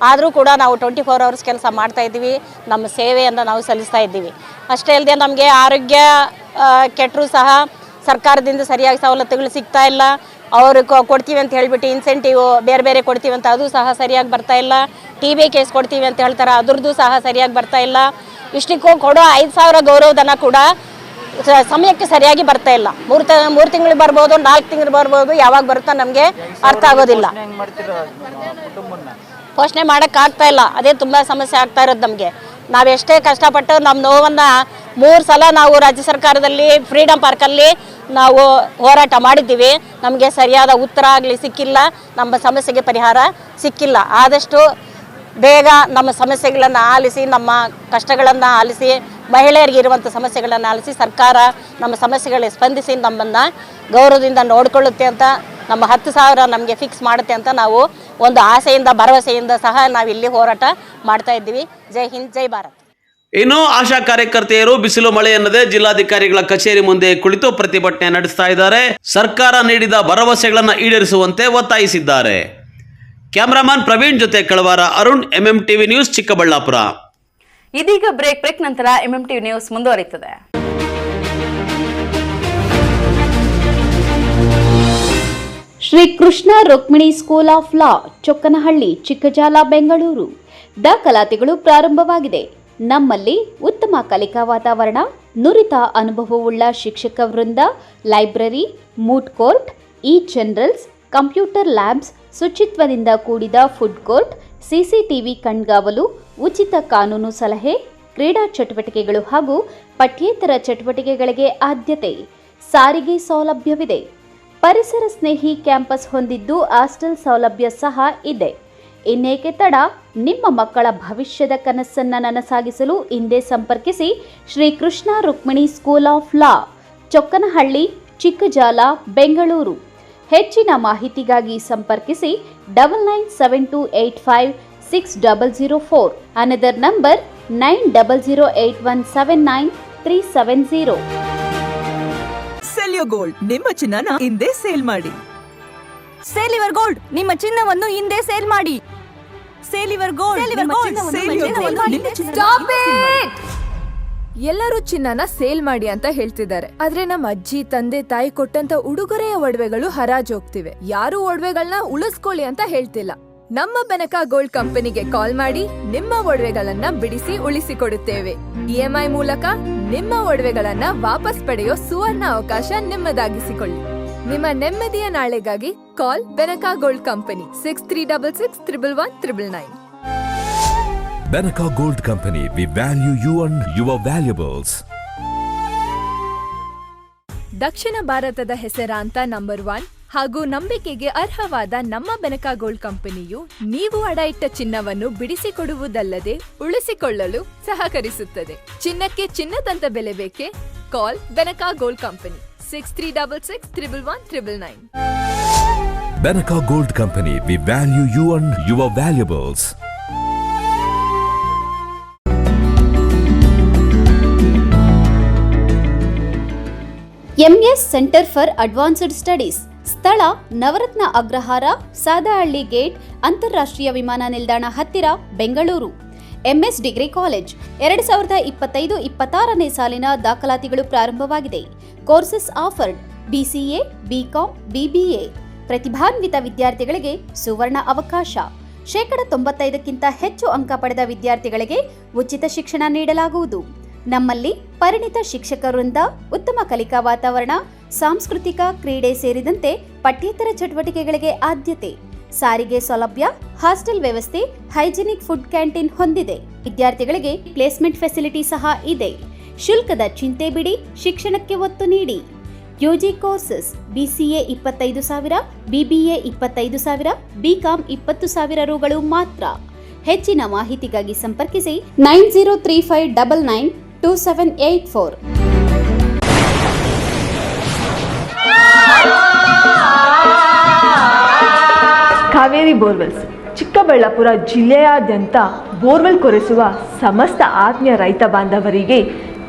ಆದರೂ ಕೂಡ ನಾವು 24 ಅವರ್ಸ್ ಕೆಲಸ ಮಾಡ್ತಾಯಿದ್ದೀವಿ. ನಮ್ಮ ಸೇವೆಯನ್ನು ನಾವು ಸಲ್ಲಿಸ್ತಾ ಇದ್ದೀವಿ. ಅಷ್ಟೇ ಅಲ್ಲದೆ ನಮಗೆ ಆರೋಗ್ಯ ಕೆಟ್ಟರೂ ಸಹ ಸರ್ಕಾರದಿಂದ ಸರಿಯಾಗಿ ಸವಲತ್ತುಗಳು ಸಿಗ್ತಾ ಇಲ್ಲ. ಅವರು ಕೊಡ್ತೀವಿ ಅಂತ ಹೇಳಿಬಿಟ್ಟು ಇನ್ಸೆಂಟಿವ್ ಬೇರೆ ಕೊಡ್ತೀವಿ ಅಂತ ಅದು ಸಹ ಸರಿಯಾಗಿ ಬರ್ತಾ ಇಲ್ಲ. TB ಕೇಸ್ ಕೊಡ್ತೀವಿ ಅಂತ ಹೇಳ್ತಾರೆ, ಅದ್ರದ್ದು ಸಹ ಸರಿಯಾಗಿ ಬರ್ತಾ ಇಲ್ಲ. ಇಷ್ಟಕ್ಕೂ ಕೊಡೋ 5,000 ಗೌರವಧನ ಕೂಡ ಸಮಯಕ್ಕೆ ಸರಿಯಾಗಿ ಬರ್ತಾ ಇಲ್ಲ. 3 ತಿಂಗಳು ಬರ್ಬೋದು, 4 ತಿಂಗಳು ಬರ್ಬೋದು, ಯಾವಾಗ ಬರುತ್ತಾ ನಮಗೆ ಅರ್ಥ ಆಗೋದಿಲ್ಲ. ಪೋಷಣೆ ಮಾಡೋಕ್ಕಾಗ್ತಾ ಇಲ್ಲ. ಅದೇ ತುಂಬ ಸಮಸ್ಯೆ ಆಗ್ತಾ ಇರೋದು ನಮಗೆ. ನಾವೆಷ್ಟೇ ಕಷ್ಟಪಟ್ಟು ನಮ್ಮ ನೋವನ್ನು 3 ಸಲ ನಾವು ರಾಜ್ಯ ಸರ್ಕಾರದಲ್ಲಿ ಫ್ರೀಡಮ್ ಪಾರ್ಕಲ್ಲಿ ನಾವು ಹೋರಾಟ ಮಾಡಿದ್ದೀವಿ. ನಮಗೆ ಸರಿಯಾದ ಉತ್ತರ ಆಗಲಿ ಸಿಕ್ಕಿಲ್ಲ, ನಮ್ಮ ಸಮಸ್ಯೆಗೆ ಪರಿಹಾರ ಸಿಕ್ಕಿಲ್ಲ. ಆದಷ್ಟು ಬೇಗ ನಮ್ಮ ಸಮಸ್ಯೆಗಳನ್ನು ಆಲಿಸಿ, ನಮ್ಮ ಕಷ್ಟಗಳನ್ನು ಆಲಿಸಿ, ಮಹಿಳೆಯರಿಗೆ ಇರುವಂಥ ಸಮಸ್ಯೆಗಳನ್ನು ಆಲಿಸಿ ಸರ್ಕಾರ ನಮ್ಮ ಸಮಸ್ಯೆಗಳಿಗೆ ಸ್ಪಂದಿಸಿ ನಮ್ಮನ್ನು ಗೌರವದಿಂದ ನೋಡಿಕೊಳ್ಳುತ್ತೆ ಅಂತ, ನಮ್ಮ 10,000 ನಮಗೆ ಫಿಕ್ಸ್ ಮಾಡುತ್ತೆ ಅಂತ ನಾವು ಒಂದು ಆಸೆಯಿಂದ ಭರವಸೆಯಿಂದ ಸಹ ನಾವಿಲ್ಲಿ ಹೋರಾಟ ಮಾಡ್ತಾ ಇದ್ದೀವಿ. ಜೈ ಹಿಂದ್, ಜೈ ಭಾರತ್. ಇನ್ನು ಆಶಾ ಕಾರ್ಯಕರ್ತೆಯರು ಬಿಸಿಲು ಮಳೆ ಎನ್ನದೆ ಜಿಲ್ಲಾಧಿಕಾರಿಗಳ ಕಚೇರಿ ಮುಂದೆ ಕುಳಿತು ಪ್ರತಿಭಟನೆ ನಡೆಸ್ತಾ ಇದ್ದಾರೆ. ಸರ್ಕಾರ ನೀಡಿದ ಭರವಸೆಗಳನ್ನು ಈಡೇರಿಸುವಂತೆ ಒತ್ತಾಯಿಸಿದ್ದಾರೆ. ಕ್ಯಾಮರಾಮನ್ ಪ್ರವೀಣ್ ಜೊತೆ ಕಳವಾರ ಅರುಣ್, MMTV ನ್ಯೂಸ್, ಚಿಕ್ಕಬಳ್ಳಾಪುರ. ಇದೀಗ ಬ್ರೇಕ್ ನಂತರ MMTV ನ್ಯೂಸ್ ಮುಂದುವರಿಯುತ್ತದೆ. Shri Krishna Rukmini school of law, Chokkanahalli, Chikkajala, Bengaluru. ದಾಖಲಾತಿಗಳು ಪ್ರಾರಂಭವಾಗಿದೆ. ನಮ್ಮಲ್ಲಿ ಉತ್ತಮ ಕಲಿಕಾ ವಾತಾವರಣ, ನುರಿತ ಅನುಭವವುಳ್ಳ ಶಿಕ್ಷಕ ವೃಂದ, library, moot court, journals, computer labs, ಶುಚಿತ್ವದಿಂದ ಕೂಡಿದ ಫುಡ್ ಕೋರ್ಟ್, ಸಿಸಿಟಿವಿ ಕಣ್ಗಾವಲು, ಉಚಿತ ಕಾನೂನು ಸಲಹೆ, ಕ್ರೀಡಾ ಚಟುವಟಿಕೆಗಳು ಹಾಗೂ ಪಠ್ಯೇತರ ಚಟುವಟಿಕೆಗಳಿಗೆ ಆದ್ಯತೆ. ಸಾರಿಗೆ ಸೌಲಭ್ಯವಿದೆ. ಪರಿಸರ ಸ್ನೇಹಿ ಕ್ಯಾಂಪಸ್ ಹೊಂದಿದ್ದು ಹಾಸ್ಟೆಲ್ ಸೌಲಭ್ಯ ಸಹ ಇದೆ. ಇನ್ನೇಕೆ ತಡ? ನಿಮ್ಮ ಮಕ್ಕಳ ಭವಿಷ್ಯದ ಕನಸನ್ನು ನನಸಾಗಿಸಲು ಹಿಂದೆ ಸಂಪರ್ಕಿಸಿ Shri Krishna Rukmini school of law, Chokkanahalli, Chikkajala, Bengaluru. ಹೆಚ್ಚಿನ ಮಾಹಿತಿಗಾಗಿ ಸಂಪರ್ಕಿಸಿ 9972856004. Another number 9008179370. ಸೆಲ್ಯೋ ಗೋಲ್ಡ್, ನಿಮ್ಮ ಚಿನ್ನನ ಹಿಂದೆ ಸೇಲ್ ಮಾಡಿ. ಸೇಲಿವರ್ ಗೋಲ್ಡ್, ನಿಮ್ಮ ಚಿನ್ನವನ್ನು ಹಿಂದೆ ಸೇಲ್ ಮಾಡಿ. ಸೇಲಿವರ್ ಗೋಲ್ಡ್, ಎಲ್ಲರೂ ಚಿನ್ನನ ಸೇಲ್ ಮಾಡಿ ಅಂತ ಹೇಳ್ತಿದ್ದಾರೆ. ಆದ್ರೆ ನಮ್ಮ ಅಜ್ಜಿ, ತಂದೆ, ತಾಯಿ ಕೊಟ್ಟಂತ ಉಡುಗೊರೆಯ ಒಡವೆಗಳು ಹರಾಜು ಹೋಗ್ತಿವೆ. ಯಾರು ಒಡವೆಗಳನ್ನ ಉಳಿಸ್ಕೊಳ್ಳಿ ಅಂತ ಹೇಳ್ತಿಲ್ಲ. ನಮ್ಮ ಬೆನಕ ಗೋಲ್ಡ್ ಕಂಪನಿಗೆ ಕಾಲ್ ಮಾಡಿ ನಿಮ್ಮ ಒಡವೆಗಳನ್ನ ಬಿಡಿಸಿ ಉಳಿಸಿಕೊಡುತ್ತೇವೆ. EMI ಮೂಲಕ ನಿಮ್ಮ ಒಡವೆಗಳನ್ನ ವಾಪಸ್ ಪಡೆಯೋ ಸುವರ್ಣ ಅವಕಾಶ ನಿಮ್ಮದಾಗಿಸಿಕೊಳ್ಳಿ. ನಿಮ್ಮ ನೆಮ್ಮದಿಯ ನಾಳೆಗಾಗಿ call Benaka gold company 6366111199. Benaka Gold Company, we value you and your valuables. ದಕ್ಷಿಣ ಭಾರತದ ಹೆಸರಾಂತ ನಂಬರ್ 1 ಹಾಗೂ ನಂಬಿಕೆಗೆ ಅರ್ಹವಾದ ನಮ್ಮ ಬೆನಕ ಗೋಲ್ಡ್ ಕಂಪನಿಯು ನೀವು ಅಡ ಇಟ್ಟ ಚಿನ್ನವನ್ನು ಬಿಡಿಸಿಕೊಡುವುದಲ್ಲದೆ ಉಳಿಸಿಕೊಳ್ಳಲು ಸಹಕರಿಸುತ್ತದೆ. ಚಿನ್ನಕ್ಕೆ ಚಿನ್ನದಂತ ಬೆಲೆ ಬೇಕೆ? Call Benaka gold company 6366111199. Benaka Gold Company, we value you and your valuables. MS centre for advanced studies. ಸ್ಥಳ ನವರತ್ನ ಅಗ್ರಹಾರ, ಸಾದಹಳ್ಳಿ ಗೇಟ್, ಅಂತಾರಾಷ್ಟ್ರೀಯ ವಿಮಾನ ನಿಲ್ದಾಣ ಹತ್ತಿರ, ಬೆಂಗಳೂರು. MS degree college. 2025-26ನೇ ಸಾಲಿನ ದಾಖಲಾತಿಗಳು ಪ್ರಾರಂಭವಾಗಿದೆ. Courses offered: BCA, BCom, BBA. ಪ್ರತಿಭಾನ್ವಿತ ವಿದ್ಯಾರ್ಥಿಗಳಿಗೆ ಸುವರ್ಣ ಅವಕಾಶ. 95%ಕ್ಕಿಂತ ಹೆಚ್ಚು ಅಂಕ ಪಡೆದ ವಿದ್ಯಾರ್ಥಿಗಳಿಗೆ ಉಚಿತ ಶಿಕ್ಷಣ ನೀಡಲಾಗುವುದು. ನಮ್ಮಲ್ಲಿ ಪರಿಣಿತ ಶಿಕ್ಷಕರಿಂದ ಉತ್ತಮ ಕಲಿಕಾ ವಾತಾವರಣ, ಸಾಂಸ್ಕೃತಿಕ, ಕ್ರೀಡೆ ಸೇರಿದಂತೆ ಪಠ್ಯೇತರ ಚಟುವಟಿಕೆಗಳಿಗೆ ಆದ್ಯತೆ. ಸಾರಿಗೆ ಸೌಲಭ್ಯ, ಹಾಸ್ಟೆಲ್ ವ್ಯವಸ್ಥೆ, ಹೈಜಿನಿಕ್ ಫುಡ್ ಕ್ಯಾಂಟೀನ್ ಹೊಂದಿದೆ. ವಿದ್ಯಾರ್ಥಿಗಳಿಗೆ ಪ್ಲೇಸ್ಮೆಂಟ್ ಫೆಸಿಲಿಟಿ ಸಹ ಇದೆ. ಶುಲ್ಕದ ಚಿಂತೆ ಬಿಡಿ, ಶಿಕ್ಷಣಕ್ಕೆ ಒತ್ತು ನೀಡಿ. UG courses: BCA 25,000, BBA 25,000, BCom 20,000 ರೂಗಳು ಮಾತ್ರ. ಹೆಚ್ಚಿನ ಮಾಹಿತಿಗಾಗಿ ಸಂಪರ್ಕಿಸಿ 9035992784. ಕಾವೇರಿ ಬೋರ್ವೆಲ್ಸ್. ಚಿಕ್ಕಬಳ್ಳಾಪುರ ಜಿಲ್ಲೆಯಾದ್ಯಂತ ಬೋರ್ವೆಲ್ ಕೊರೆಸುವ ಸಮಸ್ತ ಆತ್ಮೀಯ ರೈತ ಬಾಂಧವರಿಗೆ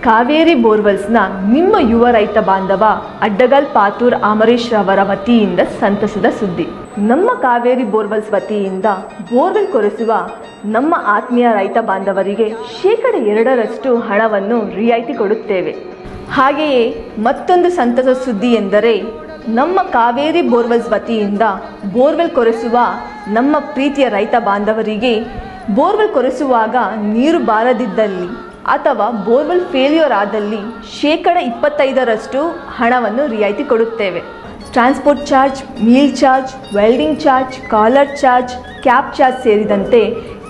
ಕಾವೇರಿ ಬೋರ್ವೆಲ್ಸ್ನ ನಿಮ್ಮ ಯುವ ರೈತ ಬಾಂಧವ ಅಡ್ಡಗಲ್ ಪಾತೂರ್ ಅಮರೀಶ್ ರವರ ವತಿಯಿಂದ ಸಂತಸದ ಸುದ್ದಿ. ನಮ್ಮ ಕಾವೇರಿ ಬೋರ್ವೆಲ್ಸ್ ವತಿಯಿಂದ ಬೋರ್ವೆಲ್ ಕೊರೆಸುವ ನಮ್ಮ ಆತ್ಮೀಯ ರೈತ ಬಾಂಧವರಿಗೆ 2% ಹಣವನ್ನು ರಿಯಾಯಿತಿ ಕೊಡುತ್ತೇವೆ. ಹಾಗೆಯೇ ಮತ್ತೊಂದು ಸಂತಸ ಸುದ್ದಿ ಎಂದರೆ ನಮ್ಮ ಕಾವೇರಿ ಬೋರ್ವೆಲ್ಸ್ ವತಿಯಿಂದ ಬೋರ್ವೆಲ್ ಕೊರೆಸುವ ನಮ್ಮ ಪ್ರೀತಿಯ ರೈತ ಬಾಂಧವರಿಗೆ ಬೋರ್ವೆಲ್ ಕೊರೆಸುವಾಗ ನೀರು ಬಾರದಿದ್ದಲ್ಲಿ ಅಥವಾ ಬೋರ್ವೆಲ್ ಫೇಲ್ಯೂರ್ ಆದಲ್ಲಿ 25% ಹಣವನ್ನು ರಿಯಾಯಿತಿ ಕೊಡುತ್ತೇವೆ. Transport charge, meal charge, welding charge, collar charge, cab charge ಸೇರಿದಂತೆ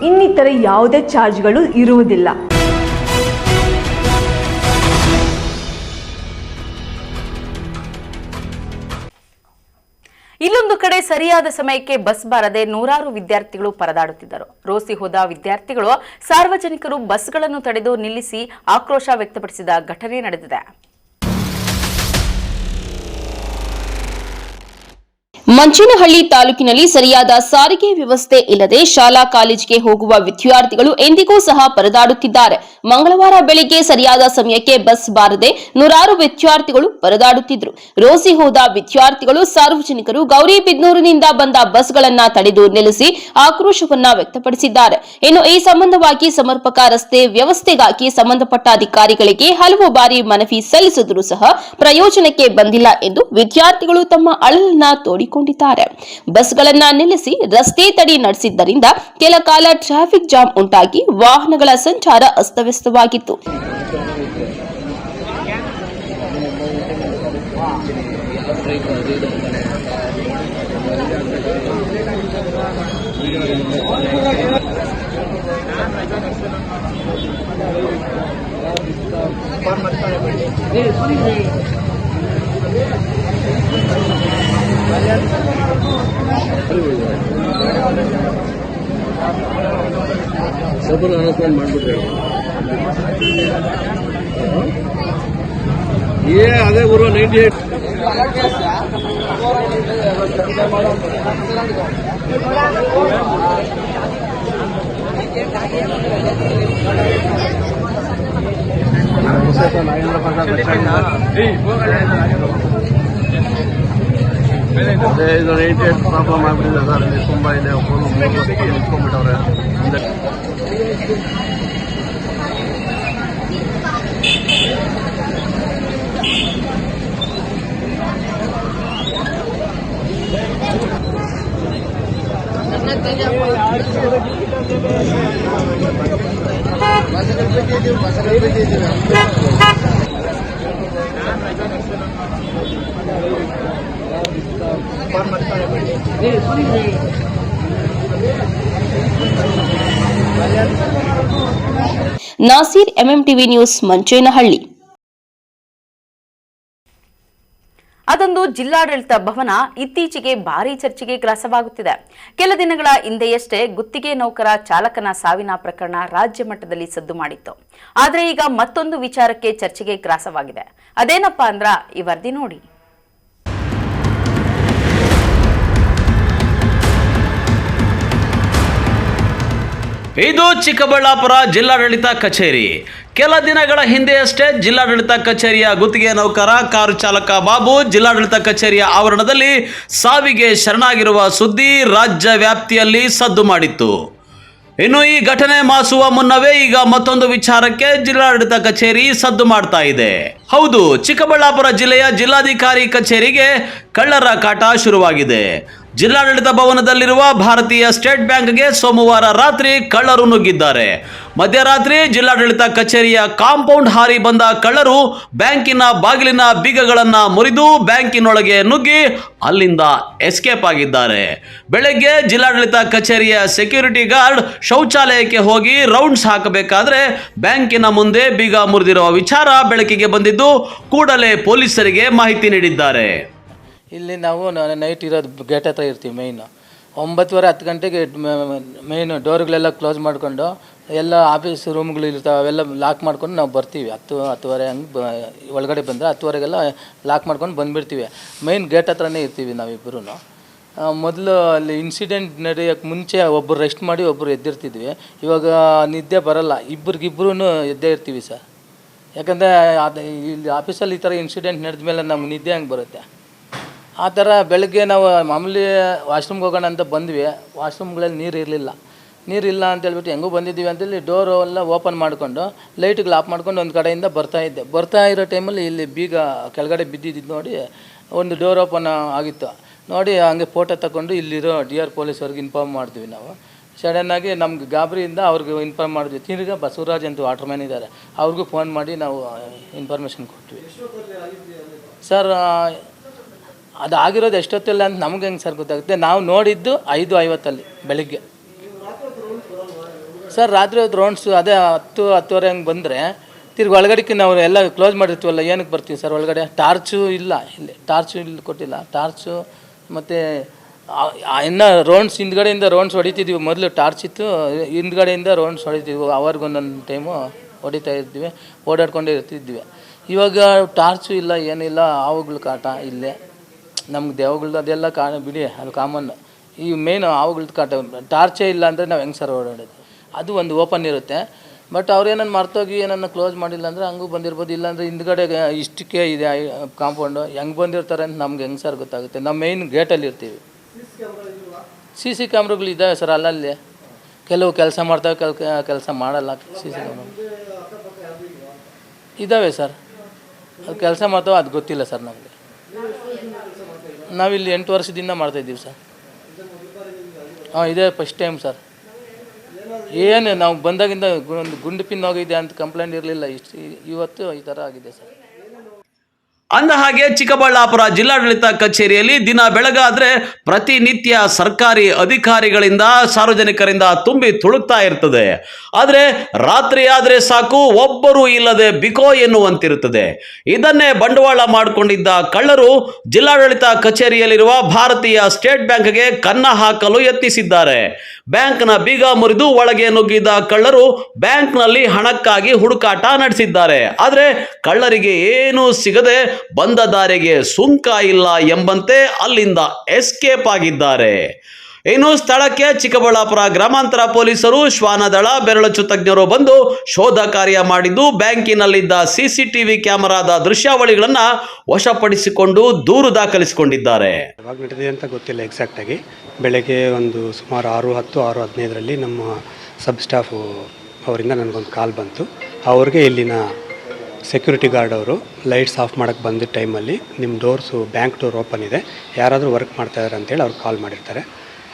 ಇನ್ನಿತರ ಯಾವುದೇ ಚಾರ್ಜ್ಗಳು ಇರುವುದಿಲ್ಲ. ಇಲ್ಲೊಂದು ಕಡೆ ಸರಿಯಾದ ಸಮಯಕ್ಕೆ ಬಸ್ ಬಾರದೆ ನೂರಾರು ವಿದ್ಯಾರ್ಥಿಗಳು ಪರದಾಡುತ್ತಿದ್ದರು. ರೋಸಿ ಹೋದ ವಿದ್ಯಾರ್ಥಿಗಳು ಸಾರ್ವಜನಿಕರು ಬಸ್ಗಳನ್ನು ತಡೆದು ನಿಲ್ಲಿಸಿ ಆಕ್ರೋಶ ವ್ಯಕ್ತಪಡಿಸಿದ ಘಟನೆ ನಡೆದಿದೆ. ಮಂಚೇನಹಳ್ಳಿ ತಾಲೂಕಿನಲ್ಲಿ ಸರಿಯಾದ ಸಾರಿಗೆ ವ್ಯವಸ್ಥೆ ಇಲ್ಲದೆ ಶಾಲಾ ಕಾಲೇಜಿಗೆ ಹೋಗುವ ವಿದ್ಯಾರ್ಥಿಗಳು ಎಂದಿಗೂ ಸಹ ಪರದಾಡುತ್ತಿದ್ದಾರೆ. ಮಂಗಳವಾರ ಬೆಳಿಗ್ಗೆ ಸರಿಯಾದ ಸಮಯಕ್ಕೆ ಬಸ್ ಬಾರದೆ ನೂರಾರು ವಿದ್ಯಾರ್ಥಿಗಳು ಪರದಾಡುತ್ತಿದ್ದರು. ರೋಸಿ ಹೋದ ವಿದ್ಯಾರ್ಥಿಗಳು ಸಾರ್ವಜನಿಕರು ಗೌರಿಬಿದನೂರಿನಿಂದ ಬಂದ ಬಸ್ಗಳನ್ನು ತಡೆದು ನಿಲ್ಲಿಸಿ ಆಕ್ರೋಶವನ್ನ ವ್ಯಕ್ತಪಡಿಸಿದ್ದಾರೆ. ಇನ್ನು ಈ ಸಂಬಂಧವಾಗಿ ಸಮರ್ಪಕ ರಸ್ತೆ ವ್ಯವಸ್ಥೆಗಾಗಿ ಸಂಬಂಧಪಟ್ಟ ಅಧಿಕಾರಿಗಳಿಗೆ ಹಲವು ಬಾರಿ ಮನವಿ ಸಲ್ಲಿಸಿದರೂ ಸಹ ಪ್ರಯೋಜನಕ್ಕೆ ಬಂದಿಲ್ಲ ಎಂದು ವಿದ್ಯಾರ್ಥಿಗಳು ತಮ್ಮ ಅಳಲನ್ನ ತೋಡಿಕೊಂಡಿದ್ದಾರೆ. ಬಸ್ಗಳನ್ನ ನಿಲ್ಲಿಸಿ ರಸ್ತೆ ತಡೆ ನಡೆಸಿದ್ದರಿಂದ ಕೆಲ ಕಾಲ ಟ್ರಾಫಿಕ್ ಜಾಮ್ ಉಂಟಾಗಿ ವಾಹನಗಳ ಸಂಚಾರ ಅಸ್ತವ್ಯಸ್ತವಾಗಿತ್ತು. ಅನೌನ್ಸ್ಮೆಂಟ್ ಮಾಡ್ಬಿಟ್ರೆ ಅದೇ ಗುರು 98 ಇದು 98 ಪ್ರಾಬ್ಲಮ್ ಆಗ್ಬಿಟ್ಟಿದೆ ಸರ್. ಇಲ್ಲಿ ತುಂಬ ಇದೆ, ನಿಂತ್ಕೊಂಡ್ಬಿಟ್ಟವ್ರೆ. Naseer, MMTV news, Manchenahalli. ಅದೊಂದು ಜಿಲ್ಲಾಡಳಿತ ಭವನ ಇತ್ತೀಚೆಗೆ ಭಾರೀ ಚರ್ಚೆಗೆ ಗ್ರಾಸವಾಗುತ್ತಿದೆ. ಕೆಲ ದಿನಗಳ ಹಿಂದೆಯಷ್ಟೇ ಗುತ್ತಿಗೆ ನೌಕರ ಚಾಲಕನ ಸಾವಿನ ಪ್ರಕರಣ ರಾಜ್ಯ ಮಟ್ಟದಲ್ಲಿ ಸದ್ದು ಮಾಡಿತ್ತು. ಆದರೆ ಈಗ ಮತ್ತೊಂದು ವಿಚಾರಕ್ಕೆ ಚರ್ಚೆಗೆ ಗ್ರಾಸವಾಗಿದೆ. ಅದೇನಪ್ಪಾ ಅಂದ್ರ ಈ ವರದಿ ನೋಡಿ. ಇದು ಚಿಕ್ಕಬಳ್ಳಾಪುರ ಜಿಲ್ಲಾಡಳಿತ ಕಚೇರಿ. ಕೆಲ ದಿನಗಳ ಹಿಂದೆಯಷ್ಟೇ ಜಿಲ್ಲಾಡಳಿತ ಕಚೇರಿಯ ಗುತ್ತಿಗೆ ನೌಕರ ಕಾರು ಚಾಲಕ ಬಾಬು ಜಿಲ್ಲಾಡಳಿತ ಕಚೇರಿಯ ಆವರಣದಲ್ಲಿ ಸಾವಿಗೆ ಶರಣಾಗಿರುವ ಸುದ್ದಿ ರಾಜ್ಯ ವ್ಯಾಪ್ತಿಯಲ್ಲಿ ಸದ್ದು ಮಾಡಿತ್ತು. ಇನ್ನು ಈ ಘಟನೆ ಮಾಸುವ ಮುನ್ನವೇ ಈಗ ಮತ್ತೊಂದು ವಿಚಾರಕ್ಕೆ ಜಿಲ್ಲಾಡಳಿತ ಕಚೇರಿ ಸದ್ದು ಮಾಡ್ತಾ ಇದೆ. ಹೌದು, ಚಿಕ್ಕಬಳ್ಳಾಪುರ ಜಿಲ್ಲೆಯ ಜಿಲ್ಲಾಧಿಕಾರಿ ಕಚೇರಿಗೆ ಕಳ್ಳರ ಕಾಟ ಶುರುವಾಗಿದೆ. ಜಿಲ್ಲಾಡಳಿತ ಭವನದಲ್ಲಿರುವ ಭಾರತೀಯ ಸ್ಟೇಟ್ ಬ್ಯಾಂಕ್ಗೆ ಸೋಮವಾರ ರಾತ್ರಿ ಕಳ್ಳರು ನುಗ್ಗಿದ್ದಾರೆ. ಮಧ್ಯರಾತ್ರಿ ಜಿಲ್ಲಾಡಳಿತ ಕಚೇರಿಯ ಕಾಂಪೌಂಡ್ ಹಾರಿ ಬಂದ ಕಳ್ಳರು ಬ್ಯಾಂಕಿನ ಬಾಗಿಲಿನ ಬೀಗಗಳನ್ನು ಮುರಿದು ಬ್ಯಾಂಕಿನೊಳಗೆ ನುಗ್ಗಿ ಅಲ್ಲಿಂದ ಎಸ್ಕೇಪ್ ಆಗಿದ್ದಾರೆ. ಬೆಳಗ್ಗೆ ಜಿಲ್ಲಾಡಳಿತ ಕಚೇರಿಯ ಸೆಕ್ಯೂರಿಟಿ ಗಾರ್ಡ್ ಶೌಚಾಲಯಕ್ಕೆ ಹೋಗಿ ರೌಂಡ್ಸ್ ಹಾಕಬೇಕಾದ್ರೆ ಬ್ಯಾಂಕಿನ ಮುಂದೆ ಬೀಗ ಮುರಿದಿರುವ ವಿಚಾರ ಬೆಳಕಿಗೆ ಬಂದಿದ್ದು ಕೂಡಲೇ ಪೊಲೀಸರಿಗೆ ಮಾಹಿತಿ ನೀಡಿದ್ದಾರೆ. ಇಲ್ಲಿ ನಾವು ನೈಟ್ ಇರೋದು ಗೇಟ್ ಹತ್ರ ಇರ್ತೀವಿ. ಮೈನು 9:30-10 ಗಂಟೆಗೆ ಮೈನು ಡೋರ್ಗಳೆಲ್ಲ ಕ್ಲೋಸ್ ಮಾಡಿಕೊಂಡು ಎಲ್ಲ ಆಫೀಸ್ ರೂಮ್ಗಳು ಇರ್ತಾವೆ, ಅವೆಲ್ಲ ಲಾಕ್ ಮಾಡ್ಕೊಂಡು ನಾವು ಬರ್ತೀವಿ. 10-10:30 ಹಂಗೆ ಒಳಗಡೆ ಬಂದರೆ 10:30ಗೆಲ್ಲ ಲಾಕ್ ಮಾಡ್ಕೊಂಡು ಬಂದುಬಿಡ್ತೀವಿ. ಮೈನ್ ಗೇಟ್ ಹತ್ರನೇ ಇರ್ತೀವಿ ನಾವಿಬ್ಬರೂ. ಮೊದಲು ಅಲ್ಲಿ ಇನ್ಸಿಡೆಂಟ್ ನಡೆಯೋಕ್ಕೆ ಮುಂಚೆ ಒಬ್ಬರು ರೆಸ್ಟ್ ಮಾಡಿ ಒಬ್ಬರು ಎದ್ದಿರ್ತಿದ್ವಿ. ಇವಾಗ ನಿದ್ದೆ ಬರೋಲ್ಲ, ಇಬ್ಬರಿಗಿಬ್ಬರೂ ಎದ್ದೇ ಇರ್ತೀವಿ ಸರ್. ಯಾಕಂದರೆ ಅದು ಇಲ್ಲಿ ಆಫೀಸಲ್ಲಿ ಈ ಥರ ಇನ್ಸಿಡೆಂಟ್ ನಡೆದ ಮೇಲೆ ನಮ್ಗೆ ನಿದ್ದೆ ಹಂಗೆ ಬರುತ್ತೆ. ಆ ಥರ ಬೆಳಗ್ಗೆ ನಾವು ಮಾಮೂಲಿ ವಾಶ್ರೂಮ್ಗೆ ಹೋಗೋಣ ಅಂತ ಬಂದ್ವಿ. ವಾಶ್ರೂಮ್ಗಳಲ್ಲಿ ನೀರಿಲ್ಲ ಅಂತೇಳ್ಬಿಟ್ಟು ಹೆಂಗೂ ಬಂದಿದ್ದೀವಿ ಅಂತೇಳಿ ಡೋರು ಎಲ್ಲ ಓಪನ್ ಮಾಡಿಕೊಂಡು ಲೈಟ್ಗಳು ಆಫ್ ಮಾಡ್ಕೊಂಡು ಒಂದು ಕಡೆಯಿಂದ ಬರ್ತಾ ಇರೋ ಟೈಮಲ್ಲಿ ಇಲ್ಲಿ ಬೀಗ ಕೆಳಗಡೆ ಬಿದ್ದಿದ್ದು ನೋಡಿ ಒಂದು ಡೋರ್ ಓಪನ್ ಆಗಿತ್ತು. ನೋಡಿ ಹಂಗೆ ಫೋಟೋ ತಗೊಂಡು ಇಲ್ಲಿರೋ DR ಪೊಲೀಸವ್ರಿಗೆ ಇನ್ಫಾರ್ಮ್ ಮಾಡ್ತೀವಿ ನಾವು. ಸಡನ್ನಾಗಿ ನಮ್ಗೆ ಗಾಬರಿಯಿಂದ ಅವ್ರಿಗೆ ಇನ್ಫಾರ್ಮ್ ಮಾಡಿದ್ವಿ. ತಿರ್ಗಾ ಬಸವರಾಜ್ ಅಂತ ವಾಟರ್ಮ್ಯಾನ್ ಇದ್ದಾರೆ, ಅವ್ರಿಗೂ ಫೋನ್ ಮಾಡಿ ನಾವು ಇನ್ಫಾರ್ಮೇಷನ್ ಕೊಟ್ವಿ. ಸರ್ ಅದು ಆಗಿರೋದು ಎಷ್ಟೊತ್ತಿಲ್ಲ ಅಂತ ನಮ್ಗೆ ಹೆಂಗೆ ಸರ್ ಗೊತ್ತಾಗುತ್ತೆ? ನಾವು ನೋಡಿದ್ದು 5:50 ಬೆಳಿಗ್ಗೆ ಸರ್. ರಾತ್ರಿ ಹೊತ್ತು ರೌಂಡ್ಸು ಅದೇ 10-10:30 ಹಂಗೆ ಬಂದರೆ ತಿರ್ಗಿ ಒಳಗಡೆಗೆ ನಾವು ಎಲ್ಲ ಕ್ಲೋಸ್ ಮಾಡಿರ್ತೀವಲ್ಲ, ಏನಕ್ಕೆ ಬರ್ತೀವಿ ಸರ್ ಒಳಗಡೆ? ಟಾರ್ಚು ಇಲ್ಲ, ಇಲ್ಲಿ ಕೊಟ್ಟಿಲ್ಲ ಟಾರ್ಚು. ಮತ್ತು ಇನ್ನು ರೌಂಡ್ಸ್ ಹಿಂದ್ಗಡೆಯಿಂದ ರೌಂಡ್ಸ್ ಹೊಡಿತಿದ್ವಿ. ಮೊದಲು ಟಾರ್ಚ್ ಇತ್ತು, ಹಿಂದ್ಗಡೆಯಿಂದ ರೌಂಡ್ಸ್ ಹೊಡಿತಿದ್ವಿ. ಅವ್ರಿಗೊಂದೊಂದು ಟೈಮು ಹೊಡಿತಾ ಇರ್ತೀವಿ, ಓಡಾಡ್ಕೊಂಡೇ ಇರ್ತಿದ್ವಿ. ಇವಾಗ ಟಾರ್ಚು ಇಲ್ಲ, ಏನಿಲ್ಲ, ಹಾವುಗಳ ಕಾಟ ಇಲ್ಲೇ. ನಮ್ಗೆ ದೇವಗಳದ್ದು ಅದೆಲ್ಲ ಬಿಡಿ, ಅದು ಕಾಮನ್. ಈ ಮೇಯ್ನು ಹಾವುಗಳ್ದು ಕಾಟ, ಟಾರ್ಚೇ ಇಲ್ಲ ಅಂದರೆ ನಾವು ಹೆಂಗೆ ಸರ್ ಓಡಾಡೋದು? ಅದು ಒಂದು ಓಪನ್ ಇರುತ್ತೆ. ಬಟ್ ಅವ್ರು ಏನನ್ನು ಮರ್ತೋಗಿ ಏನನ್ನು ಕ್ಲೋಸ್ ಮಾಡಿಲ್ಲ ಅಂದರೆ ಹಂಗೂ ಬಂದಿರ್ಬೋದು. ಇಲ್ಲಾಂದರೆ ಹಿಂದ್ಗಡೆ ಇಷ್ಟಕ್ಕೆ ಇದೆ ಕಾಂಪೌಂಡು, ಹೆಂಗೆ ಬಂದಿರ್ತಾರೆ ಅಂತ ನಮ್ಗೆ ಹೆಂಗೆ ಸರ್ ಗೊತ್ತಾಗುತ್ತೆ? ನಾವು ಮೇಯ್ನ್ ಗೇಟಲ್ಲಿ ಇರ್ತೀವಿ. CC ಕ್ಯಾಮ್ರಾಗಳು ಇದ್ದಾವೆ ಸರ್ ಅಲ್ಲಲ್ಲಿ. ಕೆಲವು ಕೆಲಸ ಮಾಡ್ತವೆ, ಕೆಲಸ ಮಾಡಲ್ಲ. CC ಕ್ಯಾಮ್ರಾ ಇದ್ದಾವೆ ಸರ್, ಅದು ಕೆಲಸ ಮಾಡ್ತಾವೆ, ಅದು ಗೊತ್ತಿಲ್ಲ ಸರ್ ನಮಗೆ. ನಾವಿಲ್ಲಿ 8 ವರ್ಷದಿಂದ ಮಾಡ್ತಾಯಿದ್ದೀವಿ ಸರ್. ಇದೇ ಫಸ್ಟ್ ಟೈಮ್ ಸರ್. ಏನು ನಾವು ಬಂದಾಗಿಂದ ಒಂದು ಗುಂಡು ಪಿನ್ ಹೋಗಿದೆ ಅಂತ ಕಂಪ್ಲೇಂಟ್ ಇರಲಿಲ್ಲ. ಇವತ್ತು ಈ ಥರ ಆಗಿದೆ ಸರ್. ಅಂದ ಹಾಗೆ ಚಿಕ್ಕಬಳ್ಳಾಪುರ ಜಿಲ್ಲಾಡಳಿತ ಕಚೇರಿಯಲ್ಲಿ ದಿನ ಬೆಳಗಾದ್ರೆ ಪ್ರತಿನಿತ್ಯ ಸರ್ಕಾರಿ ಅಧಿಕಾರಿಗಳಿಂದ ಸಾರ್ವಜನಿಕರಿಂದ ತುಂಬಿ ತುಳುಕ್ತಾ ಇರ್ತದೆ. ಆದರೆ ರಾತ್ರಿ ಆದ್ರೆ ಸಾಕು, ಒಬ್ಬರು ಇಲ್ಲದೆ ಬಿಕೋ ಎನ್ನುವಂತಿರುತ್ತದೆ. ಇದನ್ನೇ ಬಂಡವಾಳ ಮಾಡಿಕೊಂಡಿದ್ದ ಕಳ್ಳರು ಜಿಲ್ಲಾಡಳಿತ ಕಚೇರಿಯಲ್ಲಿರುವ ಭಾರತೀಯ ಸ್ಟೇಟ್ ಬ್ಯಾಂಕ್ಗೆ ಕನ್ನ ಹಾಕಲು ಯತ್ನಿಸಿದ್ದಾರೆ. ಬ್ಯಾಂಕ್ನ ಬೀಗ ಮುರಿದು ಒಳಗೆ ನುಗ್ಗಿದ ಕಳ್ಳರು ಬ್ಯಾಂಕ್ನಲ್ಲಿ ಹಣಕ್ಕಾಗಿ ಹುಡುಕಾಟ ನಡೆಸಿದ್ದಾರೆ. ಆದರೆ ಕಳ್ಳರಿಗೆ ಏನೂ ಸಿಗದೆ ಬಂದ ದಾರಿಗೆ ಸುಂಕ ಇಲ್ಲ ಎಂಬಂತೆ ಅಲ್ಲಿಂದ ಎಸ್ಕೇಪ್ ಆಗಿದ್ದಾರೆ. ಇನ್ನು ಸ್ಥಳಕ್ಕೆ ಚಿಕ್ಕಬಳ್ಳಾಪುರ ಗ್ರಾಮಾಂತರ ಪೊಲೀಸರು, ಶ್ವಾನದಳ, ಬೆರಳಚ್ಚು ತಜ್ಞರು ಬಂದು ಶೋಧ ಕಾರ್ಯ ಮಾಡಿದ್ದು ಬ್ಯಾಂಕಿನಲ್ಲಿದ್ದ CCTV ಕ್ಯಾಮೆರಾದ ದೃಶ್ಯಾವಳಿಗಳನ್ನು ವಶಪಡಿಸಿಕೊಂಡು ದೂರು ದಾಖಲಿಸಿಕೊಂಡಿದ್ದಾರೆ. ಯಾವಾಗ ನಡೆದಿದೆ ಅಂತ ಗೊತ್ತಿಲ್ಲ ಎಕ್ಸಾಕ್ಟಾಗಿ. ಬೆಳಗ್ಗೆ ಒಂದು ಸುಮಾರು 6:10, 6:15ರಲ್ಲಿ ನಮ್ಮ ಸಬ್ ಸ್ಟಾಫು ಅವರಿಂದ ನನಗೊಂದು ಕಾಲ್ ಬಂತು. ಅವ್ರಿಗೆ ಇಲ್ಲಿನ ಸೆಕ್ಯೂರಿಟಿ ಗಾರ್ಡ್ ಅವರು ಲೈಟ್ಸ್ ಆಫ್ ಮಾಡೋಕ್ಕೆ ಬಂದಿದ್ದ ಟೈಮಲ್ಲಿ ನಿಮ್ಮ ಡೋರ್ಸು, ಬ್ಯಾಂಕ್ ಡೋರ್ ಓಪನ್ ಇದೆ, ಯಾರಾದರೂ ವರ್ಕ್ ಮಾಡ್ತಾಯಿದ್ದಾರೆ ಅಂತೇಳಿ ಅವ್ರು ಕಾಲ್ ಮಾಡಿರ್ತಾರೆ.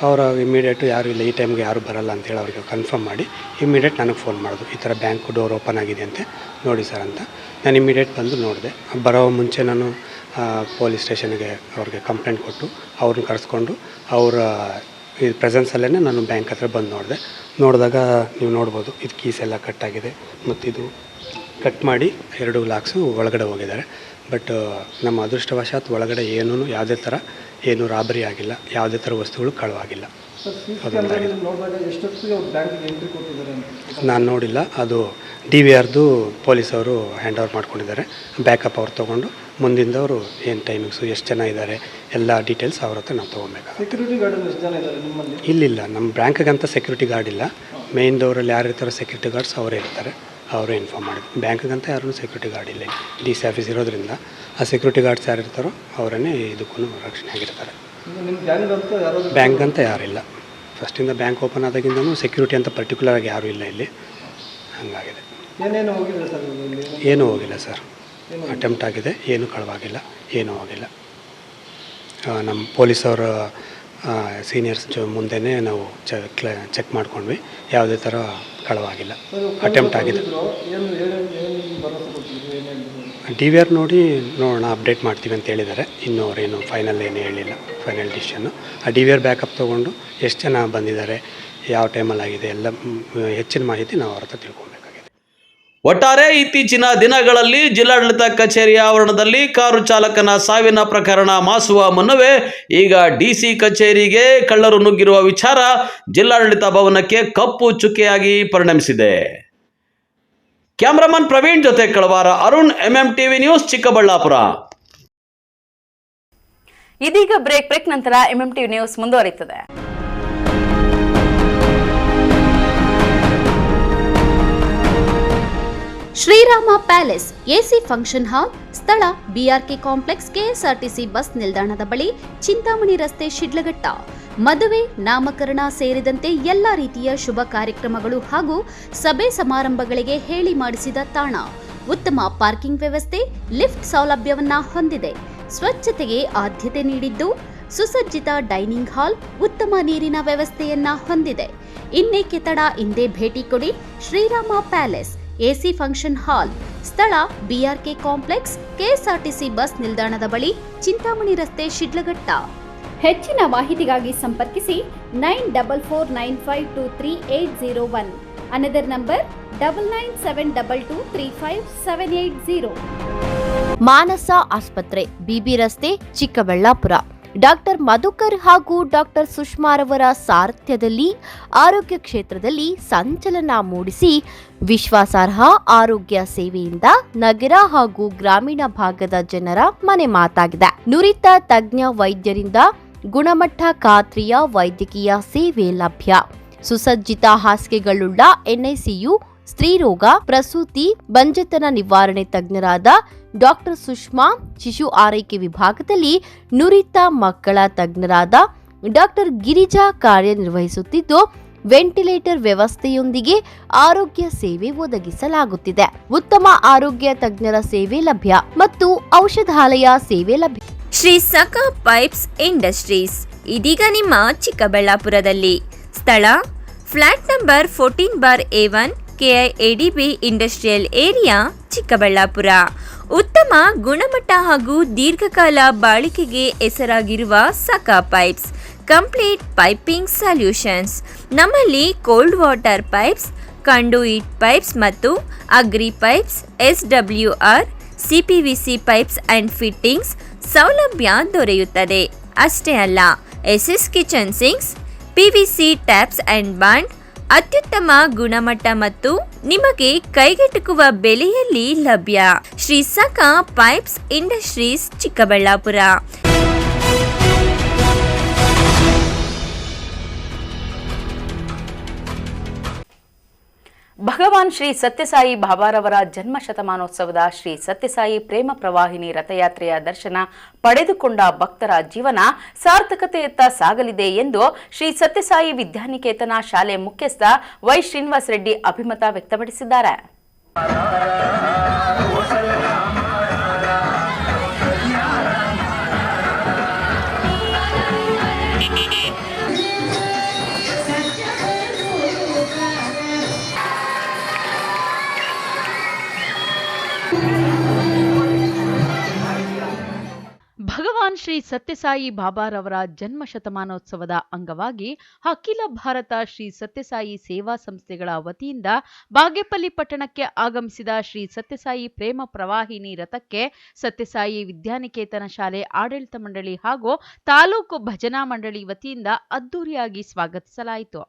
ಅವರು ಇಮಿಡಿಯೇಟು ಯಾರು ಇಲ್ಲ, ಈ ಟೈಮ್ಗೆ ಯಾರು ಬರಲ್ಲ ಅಂತೇಳಿ ಅವ್ರಿಗೆ ಕನ್ಫರ್ಮ್ ಮಾಡಿ ಇಮಿಡಿಯೇಟ್ ನನಗೆ ಫೋನ್ ಮಾಡೋದು, ಈ ಥರ ಬ್ಯಾಂಕ್ ಡೋರ್ ಓಪನ್ ಆಗಿದೆ ಅಂತೆ ನೋಡಿ ಸರ್ ಅಂತ. ನಾನು ಇಮಿಡಿಯೇಟ್ ಬಂದು ನೋಡಿದೆ. ಬರೋ ಮುಂಚೆ ನಾನು ಪೊಲೀಸ್ ಸ್ಟೇಷನ್ಗೆ ಅವ್ರಿಗೆ ಕಂಪ್ಲೇಂಟ್ ಕೊಟ್ಟು ಅವ್ರನ್ನ ಕರೆಸ್ಕೊಂಡು ಅವರ ಈ ಪ್ರೆಸೆನ್ಸಲ್ಲೇ ನಾನು ಬ್ಯಾಂಕ್ ಹತ್ರ ಬಂದು ನೋಡಿದಾಗ ನೀವು ನೋಡ್ಬೋದು, ಇದು ಕೀಸ್ ಎಲ್ಲ ಕಟ್ಟಾಗಿದೆ ಮತ್ತು ಇದು ಕಟ್ ಮಾಡಿ 2 ಲಾಕ್ಸು ಒಳಗಡೆ ಹೋಗಿದ್ದಾರೆ. ಬಟ್ ನಮ್ಮ ಅದೃಷ್ಟವಶಾತ್ ಒಳಗಡೆ ಯಾವುದೇ ಥರ ಏನೂ ರಾಬರಿ ಆಗಿಲ್ಲ, ಯಾವುದೇ ಥರ ವಸ್ತುಗಳು ಕಳವಾಗಿಲ್ಲ. ನಾನು ನೋಡಿಲ್ಲ, ಅದು DVRದು ಪೊಲೀಸವರು ಹ್ಯಾಂಡ್ ಓವರ್ ಮಾಡ್ಕೊಂಡಿದ್ದಾರೆ. ಬ್ಯಾಕಪ್ ಅವ್ರು ತೊಗೊಂಡು ಮುಂದಿಂದವರು ಏನು ಟೈಮಿಂಗ್ಸು, ಎಷ್ಟು ಜನ ಇದ್ದಾರೆ, ಎಲ್ಲ ಡೀಟೇಲ್ಸ್ ಅವ್ರ ಹತ್ರ ನಾವು ತೊಗೊಬೇಕಾಗುತ್ತೆ. ಇಲ್ಲಿಲ್ಲ, ನಮ್ಮ ಬ್ಯಾಂಕ್ಗಂತ ಸೆಕ್ಯೂರಿಟಿ ಗಾರ್ಡ್ ಇಲ್ಲ. ಮೇನ್ ಡೋರಲ್ಲಿ ಯಾರು ಇರ್ತಾರೋ ಸೆಕ್ಯೂರಿಟಿ ಗಾರ್ಡ್ಸ್ ಅವರೇ ಇರ್ತಾರೆ, ಅವರೇ ಇನ್ಫಾರ್ಮ್ ಮಾಡಿದ್ರು. ಬ್ಯಾಂಕ್ಗಂತ ಯಾರೂ ಸೆಕ್ಯೂರಿಟಿ ಗಾರ್ಡ್ ಇಲ್ಲ. DC ಆಫೀಸ್ ಇರೋದ್ರಿಂದ ಆ ಸೆಕ್ಯೂರಿಟಿ ಗಾರ್ಡ್ಸ್ ಯಾರು ಇರ್ತಾರೋ ಅವರನ್ನೇ ಇದಕ್ಕೂ ರಕ್ಷಣೆ ಆಗಿರ್ತಾರೆ. ಬ್ಯಾಂಕ್ ಅಂತ ಯಾರಿಲ್ಲ. ಫಸ್ಟಿಂದ ಬ್ಯಾಂಕ್ ಓಪನ್ ಆದಾಗಿಂದನೂ ಸೆಕ್ಯೂರಿಟಿ ಅಂತ ಪರ್ಟಿಕ್ಯುಲರ್ ಆಗಿ ಯಾರೂ ಇಲ್ಲ ಇಲ್ಲಿ. ಹಾಗಾಗಿದೆ. ಏನೂ ಹೋಗಿಲ್ಲ ಸರ್. ಅಟೆಂಪ್ಟ್ ಆಗಿದೆ, ಏನೂ ಕಳವಾಗಿಲ್ಲ, ಏನೂ ಹೋಗಿಲ್ಲ. ನಮ್ಮ ಪೊಲೀಸವ್ರ ಸೀನಿಯರ್ಸ್ ಮುಂದೆನೇ ನಾವು ಚೆಕ್ ಮಾಡ್ಕೊಂಡ್ವಿ, ಯಾವುದೇ ಥರ ಕಳವಾಗಿಲ್ಲ. ಅಟೆಂಪ್ಟ್ ಆಗಿದೆ. DVR ನೋಡಿ ನೋಡೋಣ, ಅಪ್ಡೇಟ್ ಮಾಡ್ತೀವಿ ಅಂತ ಹೇಳಿದ್ದಾರೆ. ಇನ್ನೂ ಅವರೇನು ಫೈನಲ್ ಏನು ಹೇಳಿಲ್ಲ, ಫೈನಲ್ ಡಿಸಿಷನ್ನು. ಆ DVR ಬ್ಯಾಕಪ್ ತೊಗೊಂಡು ಎಷ್ಟು ಜನ ಬಂದಿದ್ದಾರೆ, ಯಾವ ಟೈಮಲ್ಲಿ ಆಗಿದೆ, ಎಲ್ಲ ಹೆಚ್ಚಿನ ಮಾಹಿತಿ ನಾವು ಅವ್ರ ಹತ್ರ ತಿಳ್ಕೊಬೇಕಾಗಿದೆ. ಒಟ್ಟಾರೆ ಇತ್ತೀಚಿನ ದಿನಗಳಲ್ಲಿ ಜಿಲ್ಲಾಡಳಿತ ಕಚೇರಿ ಆವರಣದಲ್ಲಿ ಕಾರು ಚಾಲಕನ ಸಾವಿನ ಪ್ರಕರಣ ಮಾಸುವ ಮುನ್ನವೇ ಈಗ DC ಕಚೇರಿಗೆ ಕಳ್ಳರು ನುಗ್ಗಿರುವ ವಿಚಾರ ಜಿಲ್ಲಾಡಳಿತ ಭವನಕ್ಕೆ ಕಪ್ಪು ಚುಕ್ಕೆಯಾಗಿ ಪರಿಣಮಿಸಿದೆ. ಕ್ಯಾಮರಾಮನ್ ಪ್ರವೀಣ್ ಜೊತೆ ಕಳವಾರ ಅರುಣ್, MMTV ನ್ಯೂಸ್, ಚಿಕ್ಕಬಳ್ಳಾಪುರ. ಇದೀಗ ಬ್ರೇಕ್ ನಂತರ MMTV ನ್ಯೂಸ್ ಮುಂದುವರಿಯುತ್ತದೆ. Sriram palace AC function hall, ಸ್ಥಳ BRK ಕಾಂಪ್ಲೆಕ್ಸ್, KSRTC ಬಸ್ ನಿಲ್ದಾಣದ ಬಳಿ, ಚಿಂತಾಮಣಿ ರಸ್ತೆ, ಶಿಡ್ಲಘಟ್ಟ. ಮದುವೆ, ನಾಮಕರಣ ಸೇರಿದಂತೆ ಎಲ್ಲ ರೀತಿಯ ಶುಭ ಕಾರ್ಯಕ್ರಮಗಳು ಹಾಗೂ ಸಭೆ ಸಮಾರಂಭಗಳಿಗೆ ಹೇಳಿ ಮಾಡಿಸಿದ ತಾಣ. ಉತ್ತಮ ಪಾರ್ಕಿಂಗ್ ವ್ಯವಸ್ಥೆ, ಲಿಫ್ಟ್ ಸೌಲಭ್ಯವನ್ನ ಹೊಂದಿದೆ. ಸ್ವಚ್ಛತೆಗೆ ಆದ್ಯತೆ ನೀಡಿದ್ದು, ಸುಸಜ್ಜಿತ ಡೈನಿಂಗ್ ಹಾಲ್, ಉತ್ತಮ ನೀರಿನ ವ್ಯವಸ್ಥೆಯನ್ನ ಹೊಂದಿದೆ. ಇನ್ನೇಕೆ ತಡ, ಇಂದೇ ಭೇಟಿ ಕೊಡಿ. Sriram palace AC function hall, ಸ್ಥಳ BRK ಕಾಂಪ್ಲೆಕ್ಸ್, KSRTC ಬಸ್ ನಿಲ್ದಾಣದ ಬಳಿ, ಚಿಂತಾಮಣಿ ರಸ್ತೆ, ಶಿಡ್ಲಘಟ್ಟ. ಹೆಚ್ಚಿನ ಮಾಹಿತಿಗಾಗಿ ಸಂಪರ್ಕಿಸಿ 9449523801. Another number 9972235780. ಮಾನಸ ಆಸ್ಪತ್ರೆ, BB ರಸ್ತೆ, ಚಿಕ್ಕಬಳ್ಳಾಪುರ. ಡಾಕ್ಟರ್ ಮಧುಕರ್ ಹಾಗೂ ಡಾಕ್ಟರ್ ಸುಷ್ಮಾರವರ ಸಾರಥ್ಯದಲ್ಲಿ ಆರೋಗ್ಯ ಕ್ಷೇತ್ರದಲ್ಲಿ ಸಂಚಲನ ಮೂಡಿಸಿ ವಿಶ್ವಾಸಾರ್ಹ ಆರೋಗ್ಯ ಸೇವೆಯಿಂದ ನಗರ ಹಾಗೂ ಗ್ರಾಮೀಣ ಭಾಗದ ಜನರ ಮನೆ ಮಾತಾಗಿದೆ. ನುರಿತ ತಜ್ಞ ವೈದ್ಯರಿಂದ ಗುಣಮಟ್ಟ ಖಾತ್ರಿಯ ವೈದ್ಯಕೀಯ ಸೇವೆ ಲಭ್ಯ. ಸುಸಜ್ಜಿತ ಹಾಸಿಗೆಗಳುಳ್ಳ ಎನ್ಐಸಿಯು, ಸ್ತ್ರೀರೋಗ, ಪ್ರಸೂತಿ, ಬಂಜೆತನ ನಿವಾರಣೆ ತಜ್ಞರಾದ ಡಾಕ್ಟರ್ ಸುಷ್ಮಾ, ಶಿಶು ಆರೈಕೆ ವಿಭಾಗದಲ್ಲಿ ನುರಿತ ಮಕ್ಕಳ ತಜ್ಞರಾದ ಡಾಕ್ಟರ್ ಗಿರಿಜಾ ಕಾರ್ಯನಿರ್ವಹಿಸುತ್ತಿದ್ದು, ವೆಂಟಿಲೇಟರ್ ವ್ಯವಸ್ಥೆಯೊಂದಿಗೆ ಆರೋಗ್ಯ ಸೇವೆ ಒದಗಿಸಲಾಗುತ್ತಿದೆ. ಉತ್ತಮ ಆರೋಗ್ಯ ತಜ್ಞರ ಸೇವೆ ಲಭ್ಯ ಮತ್ತು ಔಷಧಾಲಯ ಸೇವೆ ಲಭ್ಯ. ಶ್ರೀ ಸಖಾ ಪೈಪ್ಸ್ ಇಂಡಸ್ಟ್ರೀಸ್ ಇದೀಗ ನಿಮ್ಮ ಚಿಕ್ಕಬಳ್ಳಾಪುರದಲ್ಲಿ. ಸ್ಥಳ flat number 14/A1 KIADB industrial area, Chikkaballapur. ಉತ್ತಮ ಗುಣಮಟ್ಟ ಹಾಗೂ ದೀರ್ಘಕಾಲ ಬಾಳಿಕೆಗೆ ಹೆಸರಾಗಿರುವ Sakha pipes complete piping solutions. ನಮ್ಮಲ್ಲಿ cold water pipes, conduit pipes ಮತ್ತು agri pipes, SWR, CPVC pipes and fittings ಸೌಲಭ್ಯ ದೊರೆಯುತ್ತದೆ. ಅಷ್ಟೇ ಅಲ್ಲ, SS kitchen sinks, PVC taps and bond ಅತ್ಯುತ್ತಮ ಗುಣಮಟ್ಟ ಮತ್ತು ನಿಮಗೆ ಕೈಗೆಟುಕುವ ಬೆಲೆಯಲ್ಲಿ ಲಭ್ಯ. Shri Sakha pipes industries, Chikkaballapur. ಭಗವಾನ್ ಶ್ರೀ ಸತ್ಯಸಾಯಿ ಬಾಬಾರವರ ಜನ್ಮ ಶತಮಾನೋತ್ಸವದ ಶ್ರೀ ಸತ್ಯಸಾಯಿ ಪ್ರೇಮ ಪ್ರವಾಹಿನಿ ರಥಯಾತ್ರೆಯ ದರ್ಶನ ಪಡೆದುಕೊಂಡ ಭಕ್ತರ ಜೀವನ ಸಾರ್ಥಕತೆಯತ್ತ ಸಾಗಲಿದೆ ಎಂದು ಶ್ರೀ ಸತ್ಯಸಾಯಿ ವಿದ್ಯಾನಿಕೇತನ ಶಾಲೆ ಮುಖ್ಯಸ್ಥ ವೈ ಶ್ರೀನಿವಾಸ ರೆಡ್ಡಿ ಅಭಿಮತ ವ್ಯಕ್ತಪಡಿಸಿದ್ದಾರೆ. ಭಗವಾನ್ ಶ್ರೀ ಸತ್ಯಸಾಯಿ ಬಾಬಾರವರ ಜನ್ಮ ಶತಮಾನೋತ್ಸವದ ಅಂಗವಾಗಿ ಅಖಿಲ ಭಾರತ ಶ್ರೀ ಸತ್ಯಸಾಯಿ ಸೇವಾ ಸಂಸ್ಥೆಗಳ ವತಿಯಿಂದ ಬಾಗೇಪಲ್ಲಿ ಪಟ್ಟಣಕ್ಕೆ ಆಗಮಿಸಿದ ಶ್ರೀ ಸತ್ಯಸಾಯಿ ಪ್ರೇಮ ಪ್ರವಾಹಿನಿ ರಥಕ್ಕೆ ಸತ್ಯಸಾಯಿ ವಿದ್ಯಾನಿಕೇತನ ಶಾಲೆ ಆಡಳಿತ ಮಂಡಳಿ ಹಾಗೂ ತಾಲೂಕು ಭಜನಾ ಮಂಡಳಿ ವತಿಯಿಂದ ಅದ್ದೂರಿಯಾಗಿ ಸ್ವಾಗತಿಸಲಾಯಿತು.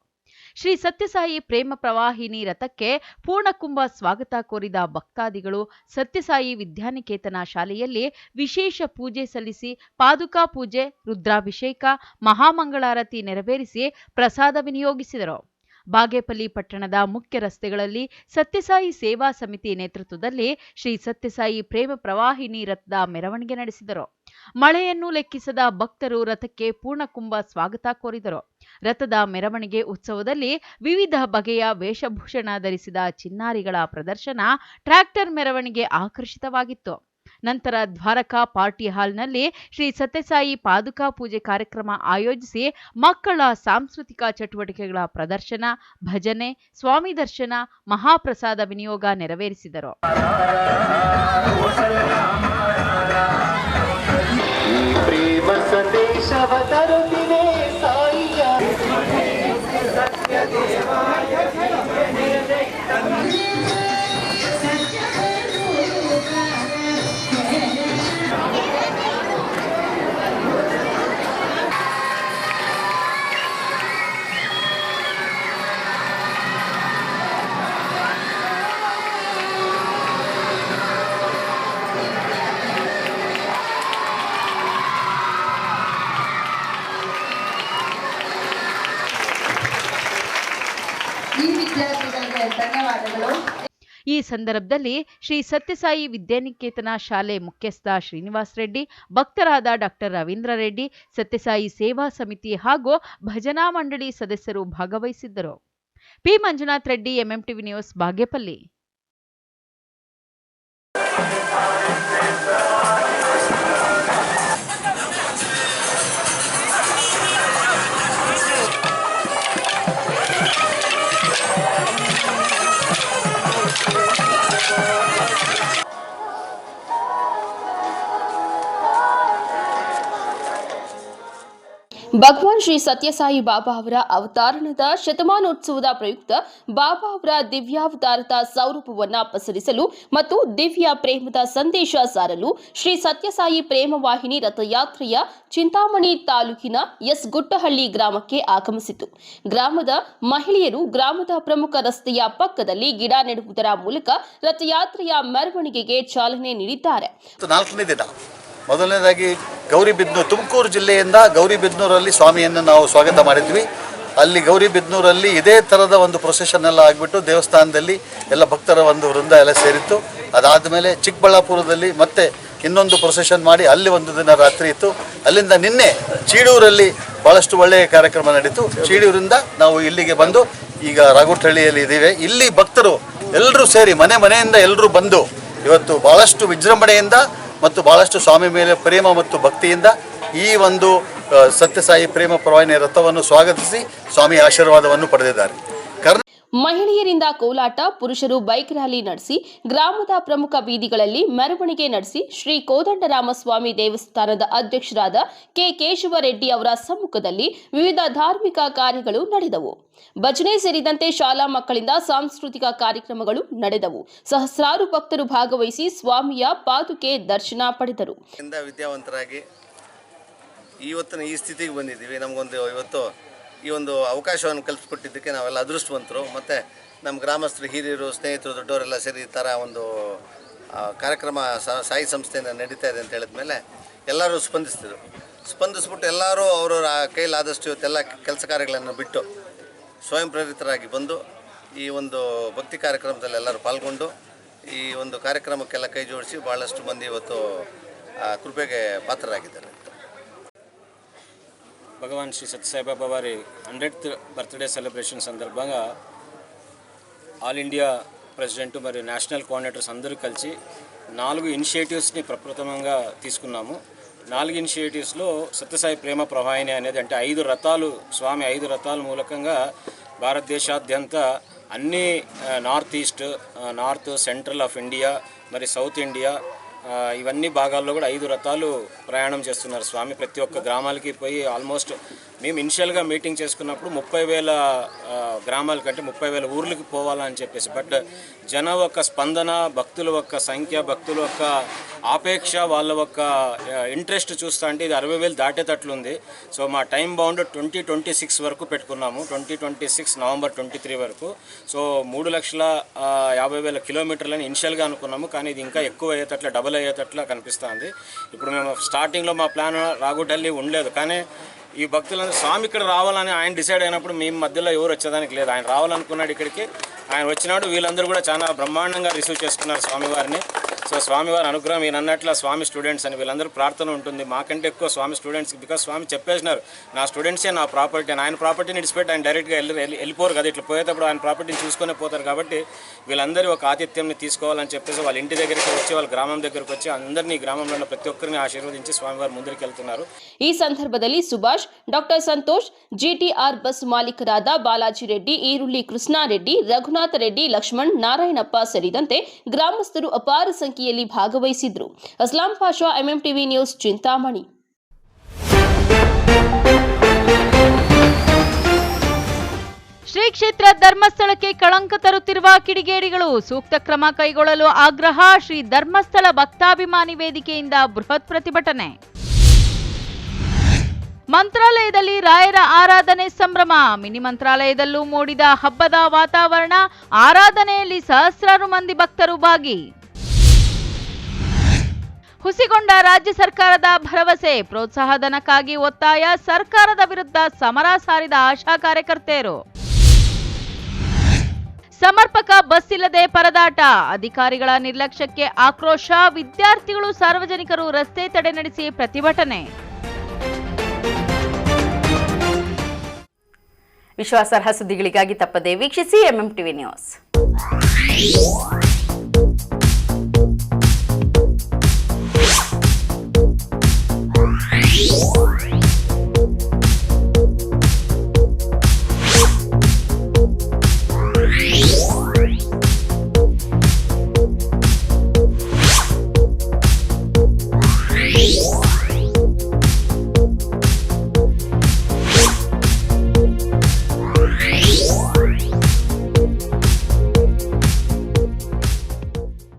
ಶ್ರೀ ಸತ್ಯಸಾಯಿ ಪ್ರೇಮ ಪ್ರವಾಹಿನಿ ರಥಕ್ಕೆ ಪೂರ್ಣಕುಂಭ ಸ್ವಾಗತ ಕೋರಿದ ಭಕ್ತಾದಿಗಳು ಸತ್ಯಸಾಯಿ ವಿದ್ಯಾನಿಕೇತನ ಶಾಲೆಯಲ್ಲಿ ವಿಶೇಷ ಪೂಜೆ ಸಲ್ಲಿಸಿ ಪಾದುಕಾ ಪೂಜೆ, ರುದ್ರಾಭಿಷೇಕ, ಮಹಾಮಂಗಳಾರತಿ ನೆರವೇರಿಸಿ ಪ್ರಸಾದ ವಿನಿಯೋಗಿಸಿದರು. ಬಾಗೇಪಲ್ಲಿ ಪಟ್ಟಣದ ಮುಖ್ಯ ರಸ್ತೆಗಳಲ್ಲಿ ಸತ್ಯಸಾಯಿ ಸೇವಾ ಸಮಿತಿ ನೇತೃತ್ವದಲ್ಲಿ ಶ್ರೀ ಸತ್ಯಸಾಯಿ ಪ್ರೇಮ ಪ್ರವಾಹಿನಿ ರಥದ ಮೆರವಣಿಗೆ ನಡೆಸಿದರು. ಮಳೆಯನ್ನು ಲೆಕ್ಕಿಸದ ಭಕ್ತರು ರಥಕ್ಕೆ ಪೂರ್ಣಕುಂಭ ಸ್ವಾಗತ ಕೋರಿದರು. ರಥದ ಮೆರವಣಿಗೆ ಉತ್ಸವದಲ್ಲಿ ವಿವಿಧ ಬಗೆಯ ವೇಷಭೂಷಣ ಧರಿಸಿದ ಚಿನ್ನಾರಿಗಳ ಪ್ರದರ್ಶನ, ಟ್ರ್ಯಾಕ್ಟರ್ ಮೆರವಣಿಗೆ ಆಕರ್ಷಿತವಾಗಿತ್ತು. ನಂತರ ದ್ವಾರಕಾ ಪಾರ್ಟಿ ಹಾಲ್ನಲ್ಲಿ ಶ್ರೀ ಸತ್ಯಸಾಯಿ ಪಾದುಕಾ ಪೂಜೆ ಕಾರ್ಯಕ್ರಮ ಆಯೋಜಿಸಿ ಮಕ್ಕಳ ಸಾಂಸ್ಕೃತಿಕ ಚಟುವಟಿಕೆಗಳ ಪ್ರದರ್ಶನ, ಭಜನೆ, ಸ್ವಾಮಿ ದರ್ಶನ, ಮಹಾಪ್ರಸಾದ ವಿನಿಯೋಗ ನೆರವೇರಿಸಿದರು. ಈ ಸಂದರ್ಭದಲ್ಲಿ ಶ್ರೀ ಸತ್ಯಸಾಯಿ ವಿದ್ಯಾನಿಕೇತನ ಶಾಲೆ ಮುಖ್ಯಸ್ಥ ಶ್ರೀನಿವಾಸ ರೆಡ್ಡಿ, ಭಕ್ತರಾದ ಡಾಕ್ಟರ್ ರವೀಂದ್ರ ರೆಡ್ಡಿ, ಸತ್ಯಸಾಯಿ ಸೇವಾ ಸಮಿತಿ ಹಾಗೂ ಭಜನಾ ಮಂಡಳಿ ಸದಸ್ಯರು ಭಾಗವಹಿಸಿದ್ದರು. P Manjunath Reddy, MMTV news, Bagepalli. Bhagavan Shri Sathya Sai Baba ಅವರ ಅವತಾರಣದ ಶತಮಾನೋತ್ಸವದ ಪ್ರಯುಕ್ತ ಬಾಬಾ ಅವರ ದಿವ್ಯಾವತಾರದ ಸ್ವರೂಪವನ್ನು ಪಸರಿಸಲು ಮತ್ತು ದಿವ್ಯ ಪ್ರೇಮದ ಸಂದೇಶ ಸಾರಲು ಶ್ರೀ ಸತ್ಯಸಾಯಿ ಪ್ರೇಮ ವಾಹಿನಿ ರಥಯಾತ್ರೆಯ ಚಿಂತಾಮಣಿ ತಾಲೂಕಿನ ಎಸ್ ಗುಟ್ಟಹಳ್ಳಿ ಗ್ರಾಮಕ್ಕೆ ಆಗಮಿಸಿತು. ಗ್ರಾಮದ ಮಹಿಳೆಯರು ಗ್ರಾಮದ ಪ್ರಮುಖ ರಸ್ತೆಯ ಪಕ್ಕದಲ್ಲಿ ಗಿಡ ನೆಡುವುದರ ಮೂಲಕ ರಥಯಾತ್ರೆಯ ಮೆರವಣಿಗೆಗೆ ಚಾಲನೆ ನೀಡಿದ್ದಾರೆ. ಮೊದಲನೇದಾಗಿ ಗೌರಿಬಿದನೂರು, ತುಮಕೂರು ಜಿಲ್ಲೆಯಿಂದ ಗೌರಿಬಿದನೂರಲ್ಲಿ ಸ್ವಾಮಿಯನ್ನು ನಾವು ಸ್ವಾಗತ ಮಾಡಿದ್ವಿ. ಅಲ್ಲಿ ಗೌರಿಬಿದನೂರಲ್ಲಿ ಇದೇ ಥರದ ಒಂದು ಪ್ರೊಸೆಷನ್ ಎಲ್ಲ ಆಗಿಬಿಟ್ಟು ದೇವಸ್ಥಾನದಲ್ಲಿ ಎಲ್ಲ ಭಕ್ತರ ಒಂದು ವೃಂದ ಎಲ್ಲ ಸೇರಿತ್ತು. ಅದಾದಮೇಲೆ ಚಿಕ್ಕಬಳ್ಳಾಪುರದಲ್ಲಿ ಮತ್ತೆ ಇನ್ನೊಂದು ಪ್ರೊಸೆಷನ್ ಮಾಡಿ ಅಲ್ಲಿ ಒಂದು ದಿನ ರಾತ್ರಿ ಇತ್ತು. ಅಲ್ಲಿಂದ ನಿನ್ನೆ ಚೀಡೂರಲ್ಲಿ ಭಾಳಷ್ಟು ಒಳ್ಳೆಯ ಕಾರ್ಯಕ್ರಮ ನಡೀತು. ಚೀಡೂರಿಂದ ನಾವು ಇಲ್ಲಿಗೆ ಬಂದು ಈಗ ರಾಗುಟ್ಟಹಳ್ಳಿಯಲ್ಲಿ ಇದ್ದೀವಿ. ಇಲ್ಲಿ ಭಕ್ತರು ಎಲ್ಲರೂ ಸೇರಿ ಮನೆಯಿಂದ ಎಲ್ಲರೂ ಬಂದು ಇವತ್ತು ಭಾಳಷ್ಟು ವಿಜೃಂಭಣೆಯಿಂದ ಮತ್ತು ಭಾಳಷ್ಟು ಸ್ವಾಮಿ ಮೇಲೆ ಪ್ರೇಮ ಮತ್ತು ಭಕ್ತಿಯಿಂದ ಈ ಒಂದು ಸತ್ಯಸಾಯಿ ಪ್ರೇಮ ಪ್ರವಾಹಿನಿ ರಥವನ್ನು ಸ್ವಾಗತಿಸಿ ಸ್ವಾಮಿ ಆಶೀರ್ವಾದವನ್ನು ಪಡೆದಿದ್ದಾರೆ. ಮಹಿಳೆಯರಿಂದ ಕೋಲಾಟ, ಪುರುಷರು ಬೈಕ್ ರ್ಯಾಲಿ ನಡೆಸಿ ಗ್ರಾಮದ ಪ್ರಮುಖ ಬೀದಿಗಳಲ್ಲಿ ಮೆರವಣಿಗೆ ನಡೆಸಿ ಶ್ರೀ ಕೋದಂಡರಾಮಸ್ವಾಮಿ ದೇವಸ್ಥಾನದ ಅಧ್ಯಕ್ಷರಾದ ಕೆ ಕೇಶವರೆಡ್ಡಿ ಅವರ ಸಮ್ಮುಖದಲ್ಲಿ ವಿವಿಧ ಧಾರ್ಮಿಕ ಕಾರ್ಯಗಳು ನಡೆದವು. ಭಜನೆ ಸೇರಿದಂತೆ ಶಾಲಾ ಮಕ್ಕಳಿಂದ ಸಾಂಸ್ಕೃತಿಕ ಕಾರ್ಯಕ್ರಮಗಳು ನಡೆದವು. ಸಹಸ್ರಾರು ಭಕ್ತರು ಭಾಗವಹಿಸಿ ಸ್ವಾಮಿಯ ಪಾದುಕೆ ದರ್ಶನ ಪಡೆದರು. ವಿದ್ಯಾವಂತರಾಗಿ ಇವತ್ತಿನ ಈ ಸ್ಥಿತಿಗೆ ಬಂದಿದ್ದೀವಿ. ನಮಗೊಂದು ಇವತ್ತು ಈ ಒಂದು ಅವಕಾಶವನ್ನು ಕಲ್ಪಿಸ್ಕೊಟ್ಟಿದ್ದಕ್ಕೆ ನಾವೆಲ್ಲ ಅದೃಷ್ಟವಂತರು. ಮತ್ತು ನಮ್ಮ ಗ್ರಾಮಸ್ಥರು, ಹಿರಿಯರು, ಸ್ನೇಹಿತರು, ದೊಡ್ಡವರೆಲ್ಲ ಸೇರಿ ಈ ಥರ ಒಂದು ಕಾರ್ಯಕ್ರಮ ಸಾಯಿ ಸಂಸ್ಥೆಯಿಂದ ನಡೀತಾ ಇದೆ ಅಂತ ಹೇಳಿದ್ಮೇಲೆ ಎಲ್ಲರೂ ಸ್ಪಂದಿಸ್ಬಿಟ್ಟು ಎಲ್ಲರೂ ಅವರ ಕೈಲಾದಷ್ಟು ಇವತ್ತೆಲ್ಲ ಕೆಲಸ ಕಾರ್ಯಗಳನ್ನು ಬಿಟ್ಟು ಸ್ವಯಂ ಪ್ರೇರಿತರಾಗಿ ಬಂದು ಈ ಒಂದು ಭಕ್ತಿ ಕಾರ್ಯಕ್ರಮದಲ್ಲಿ ಎಲ್ಲರೂ ಪಾಲ್ಗೊಂಡು ಈ ಒಂದು ಕಾರ್ಯಕ್ರಮಕ್ಕೆಲ್ಲ ಕೈ ಜೋಡಿಸಿ ಭಾಳಷ್ಟು ಮಂದಿ ಇವತ್ತು ಕೃಪೆಗೆ ಪಾತ್ರರಾಗಿದ್ದಾರೆ. భగవాన్ శ్రీ సత్యసాయిబాబా వారి 100th బర్త్డే సెలబ్రేషన్ సందర్భంగా ఆల్ ఇండియా ప్రెసిడెంట్ మరియు నేషనల్ కోఆర్డినేటర్స్ అందరూ కలిసి 4 ఇనిషియేటివ్స్ని ప్రప్రథమంగా తీసుకున్నాము. 4 ఇనిషియేటివ్స్లో సత్యసాయి ప్రేమ ప్రవాహిని అనేది అంటే 5 రథాలు, స్వామి 5 రథాల మూలకంగా భారతదేశాద్యంత అన్ని north east, north central of India మరి సౌత్ ఇండియా ఇవన్నీ భాగాల్లో కూడా 5 రథాలు ప్రయాణం చేస్తున్నారు స్వామి. ప్రతి ఒక్క గ్రామాలకి పోయి ఆల్మోస్ట్ మేము ఇనిషియల్గా మీటింగ్ చేసుకున్నప్పుడు 30,000 గ్రామాల కంటే 30,000 ఊర్లకి పోవాలని చెప్పేసి, బట్ జన యొక్క స్పందన, భక్తుల యొక్క సంఖ్య, భక్తుల యొక్క ఆపేక్ష, వాళ్ళ యొక్క ఇంట్రెస్ట్ చూస్తా అంటే ఇది 60,000 దాటేటట్లుంది. సో మా టైం బౌండ్ 2026 వరకు పెట్టుకున్నాము. 2026 నవంబర్ 23 వరకు. సో 3,50,000 కిలోమీటర్లని ఇనిషియల్గా అనుకున్నాము. కానీ ఇది ఇంకా ఎక్కువ అయ్యేటట్ల, డబల్ అయ్యేటట్లా కనిపిస్తుంది. ఇప్పుడు మేము స్టార్టింగ్లో మా ప్లాన్ రాగుట్టహళ్ళి ఉండలేదు. కానీ ఈ భక్తులందరూ స్వామి ఇక్కడ రావాలని ఆయన డిసైడ్ అయినప్పుడు మేము మధ్యలో ఎవరు వచ్చేదానికి లేదు. ఆయన రావాలనుకున్నాడు ఇక్కడికి. ఆయన వచ్చినాడు. వీళ్ళందరూ కూడా చాలా బ్రహ్మాండంగా రిసీవ్ చేసుకున్నారు స్వామివారిని. సో స్వామివారి అనుగ్రహం ఈయన అన్నట్ల స్వామి స్టూడెంట్స్ అని వీళ్ళందరూ ప్రార్థన ఉంటుంది. మాకంటే ఎక్కువ స్వామి స్టూడెంట్స్కి, బికాస్ స్వామి చెప్పేసినారు నా స్టూడెంట్సే నా ప్రాపర్టీ అని. ఆయన ప్రాపర్టీని ఇడిచిపెట్టి ఆయన డైరెక్ట్గా వెళ్ళిపోరు కదా, ఇట్లా పోయేటప్పుడు ఆయన ప్రాపర్టీని చూసుకునే పోతారు. కాబట్టి వీళ్ళందరూ ఒక ఆతిథ్యంని తీసుకోవాలని చెప్పేసి వాళ్ళ ఇంటి దగ్గరికి వచ్చి, వాళ్ళ గ్రామం దగ్గరికి వచ్చి అందరినీ గ్రామంలో ఉన్న ప్రతి ఒక్కరిని ఆశీర్వదించి స్వామివారి ముందుకు వెళ్తున్నారు. ఈ సందర్భದಲ್ಲಿ ಸುಭಾಷ್, ಡಾಕ್ಟರ್ ಸಂತೋಷ್, ಜಿಟಿಆರ್ ಬಸ್ ಮಾಲೀಕರಾದ ಬಾಲಾಜಿ ರೆಡ್ಡಿ, ಈರುಳ್ಳಿ ಕೃಷ್ಣಾರೆಡ್ಡಿ, ರಘುನಾಥ ರೆಡ್ಡಿ, ಲಕ್ಷ್ಮಣ್, ನಾರಾಯಣಪ್ಪ ಸೇರಿದಂತೆ ಗ್ರಾಮಸ್ಥರು ಅಪಾರ ಸಂಖ್ಯೆಯಲ್ಲಿ ಭಾಗವಹಿಸಿದ್ರು. Aslam Pasha, MMTV news, Chintamani. ಶ್ರೀ ಕ್ಷೇತ್ರ ಧರ್ಮಸ್ಥಳಕ್ಕೆ ಕಳಂಕ ತರುತ್ತಿರುವ ಕಿಡಿಗೇಡಿಗಳು ಸೂಕ್ತ ಕ್ರಮ ಕೈಗೊಳ್ಳಲು ಆಗ್ರಹ. ಶ್ರೀ ಧರ್ಮಸ್ಥಳ ಭಕ್ತಾಭಿಮಾನಿ ವೇದಿಕೆಯಿಂದ ಬೃಹತ್ ಪ್ರತಿಭಟನೆ. ಮಂತ್ರಾಲಯದಲ್ಲಿ ರಾಯರ ಆರಾಧನೆ ಸಂಭ್ರಮ. ಮಿನಿ ಮಂತ್ರಾಲಯದಲ್ಲೂ ಮೂಡಿದ ಹಬ್ಬದ ವಾತಾವರಣ. ಆರಾಧನೆಯಲ್ಲಿ ಸಹಸ್ರಾರು ಮಂದಿ ಭಕ್ತರು ಭಾಗಿ. ಹುಸಿಗೊಂಡ ರಾಜ್ಯ ಸರ್ಕಾರದ ಭರವಸೆ. ಪ್ರೋತ್ಸಾಹಧನಕ್ಕಾಗಿ ಒತ್ತಾಯ. ಸರ್ಕಾರದ ವಿರುದ್ಧ ಸಮರ ಸಾರಿದ ಆಶಾ ಕಾರ್ಯಕರ್ತೆಯರು. ಸಮರ್ಪಕ ಬಸ್ ಇಲ್ಲದೆ ಪರದಾಟ. ಅಧಿಕಾರಿಗಳ ನಿರ್ಲಕ್ಷ್ಯಕ್ಕೆ ಆಕ್ರೋಶ. ವಿದ್ಯಾರ್ಥಿಗಳು, ಸಾರ್ವಜನಿಕರು ರಸ್ತೆ ತಡೆ ನಡೆಸಿ ಪ್ರತಿಭಟನೆ. ವಿಶ್ವಾಸಾರ್ಹ ಸುದ್ದಿಗಳಿಗಾಗಿ ತಪ್ಪದೇ ವೀಕ್ಷಿಸಿ ಎಂಎಂ ಟಿವಿ ನ್ಯೂಸ್.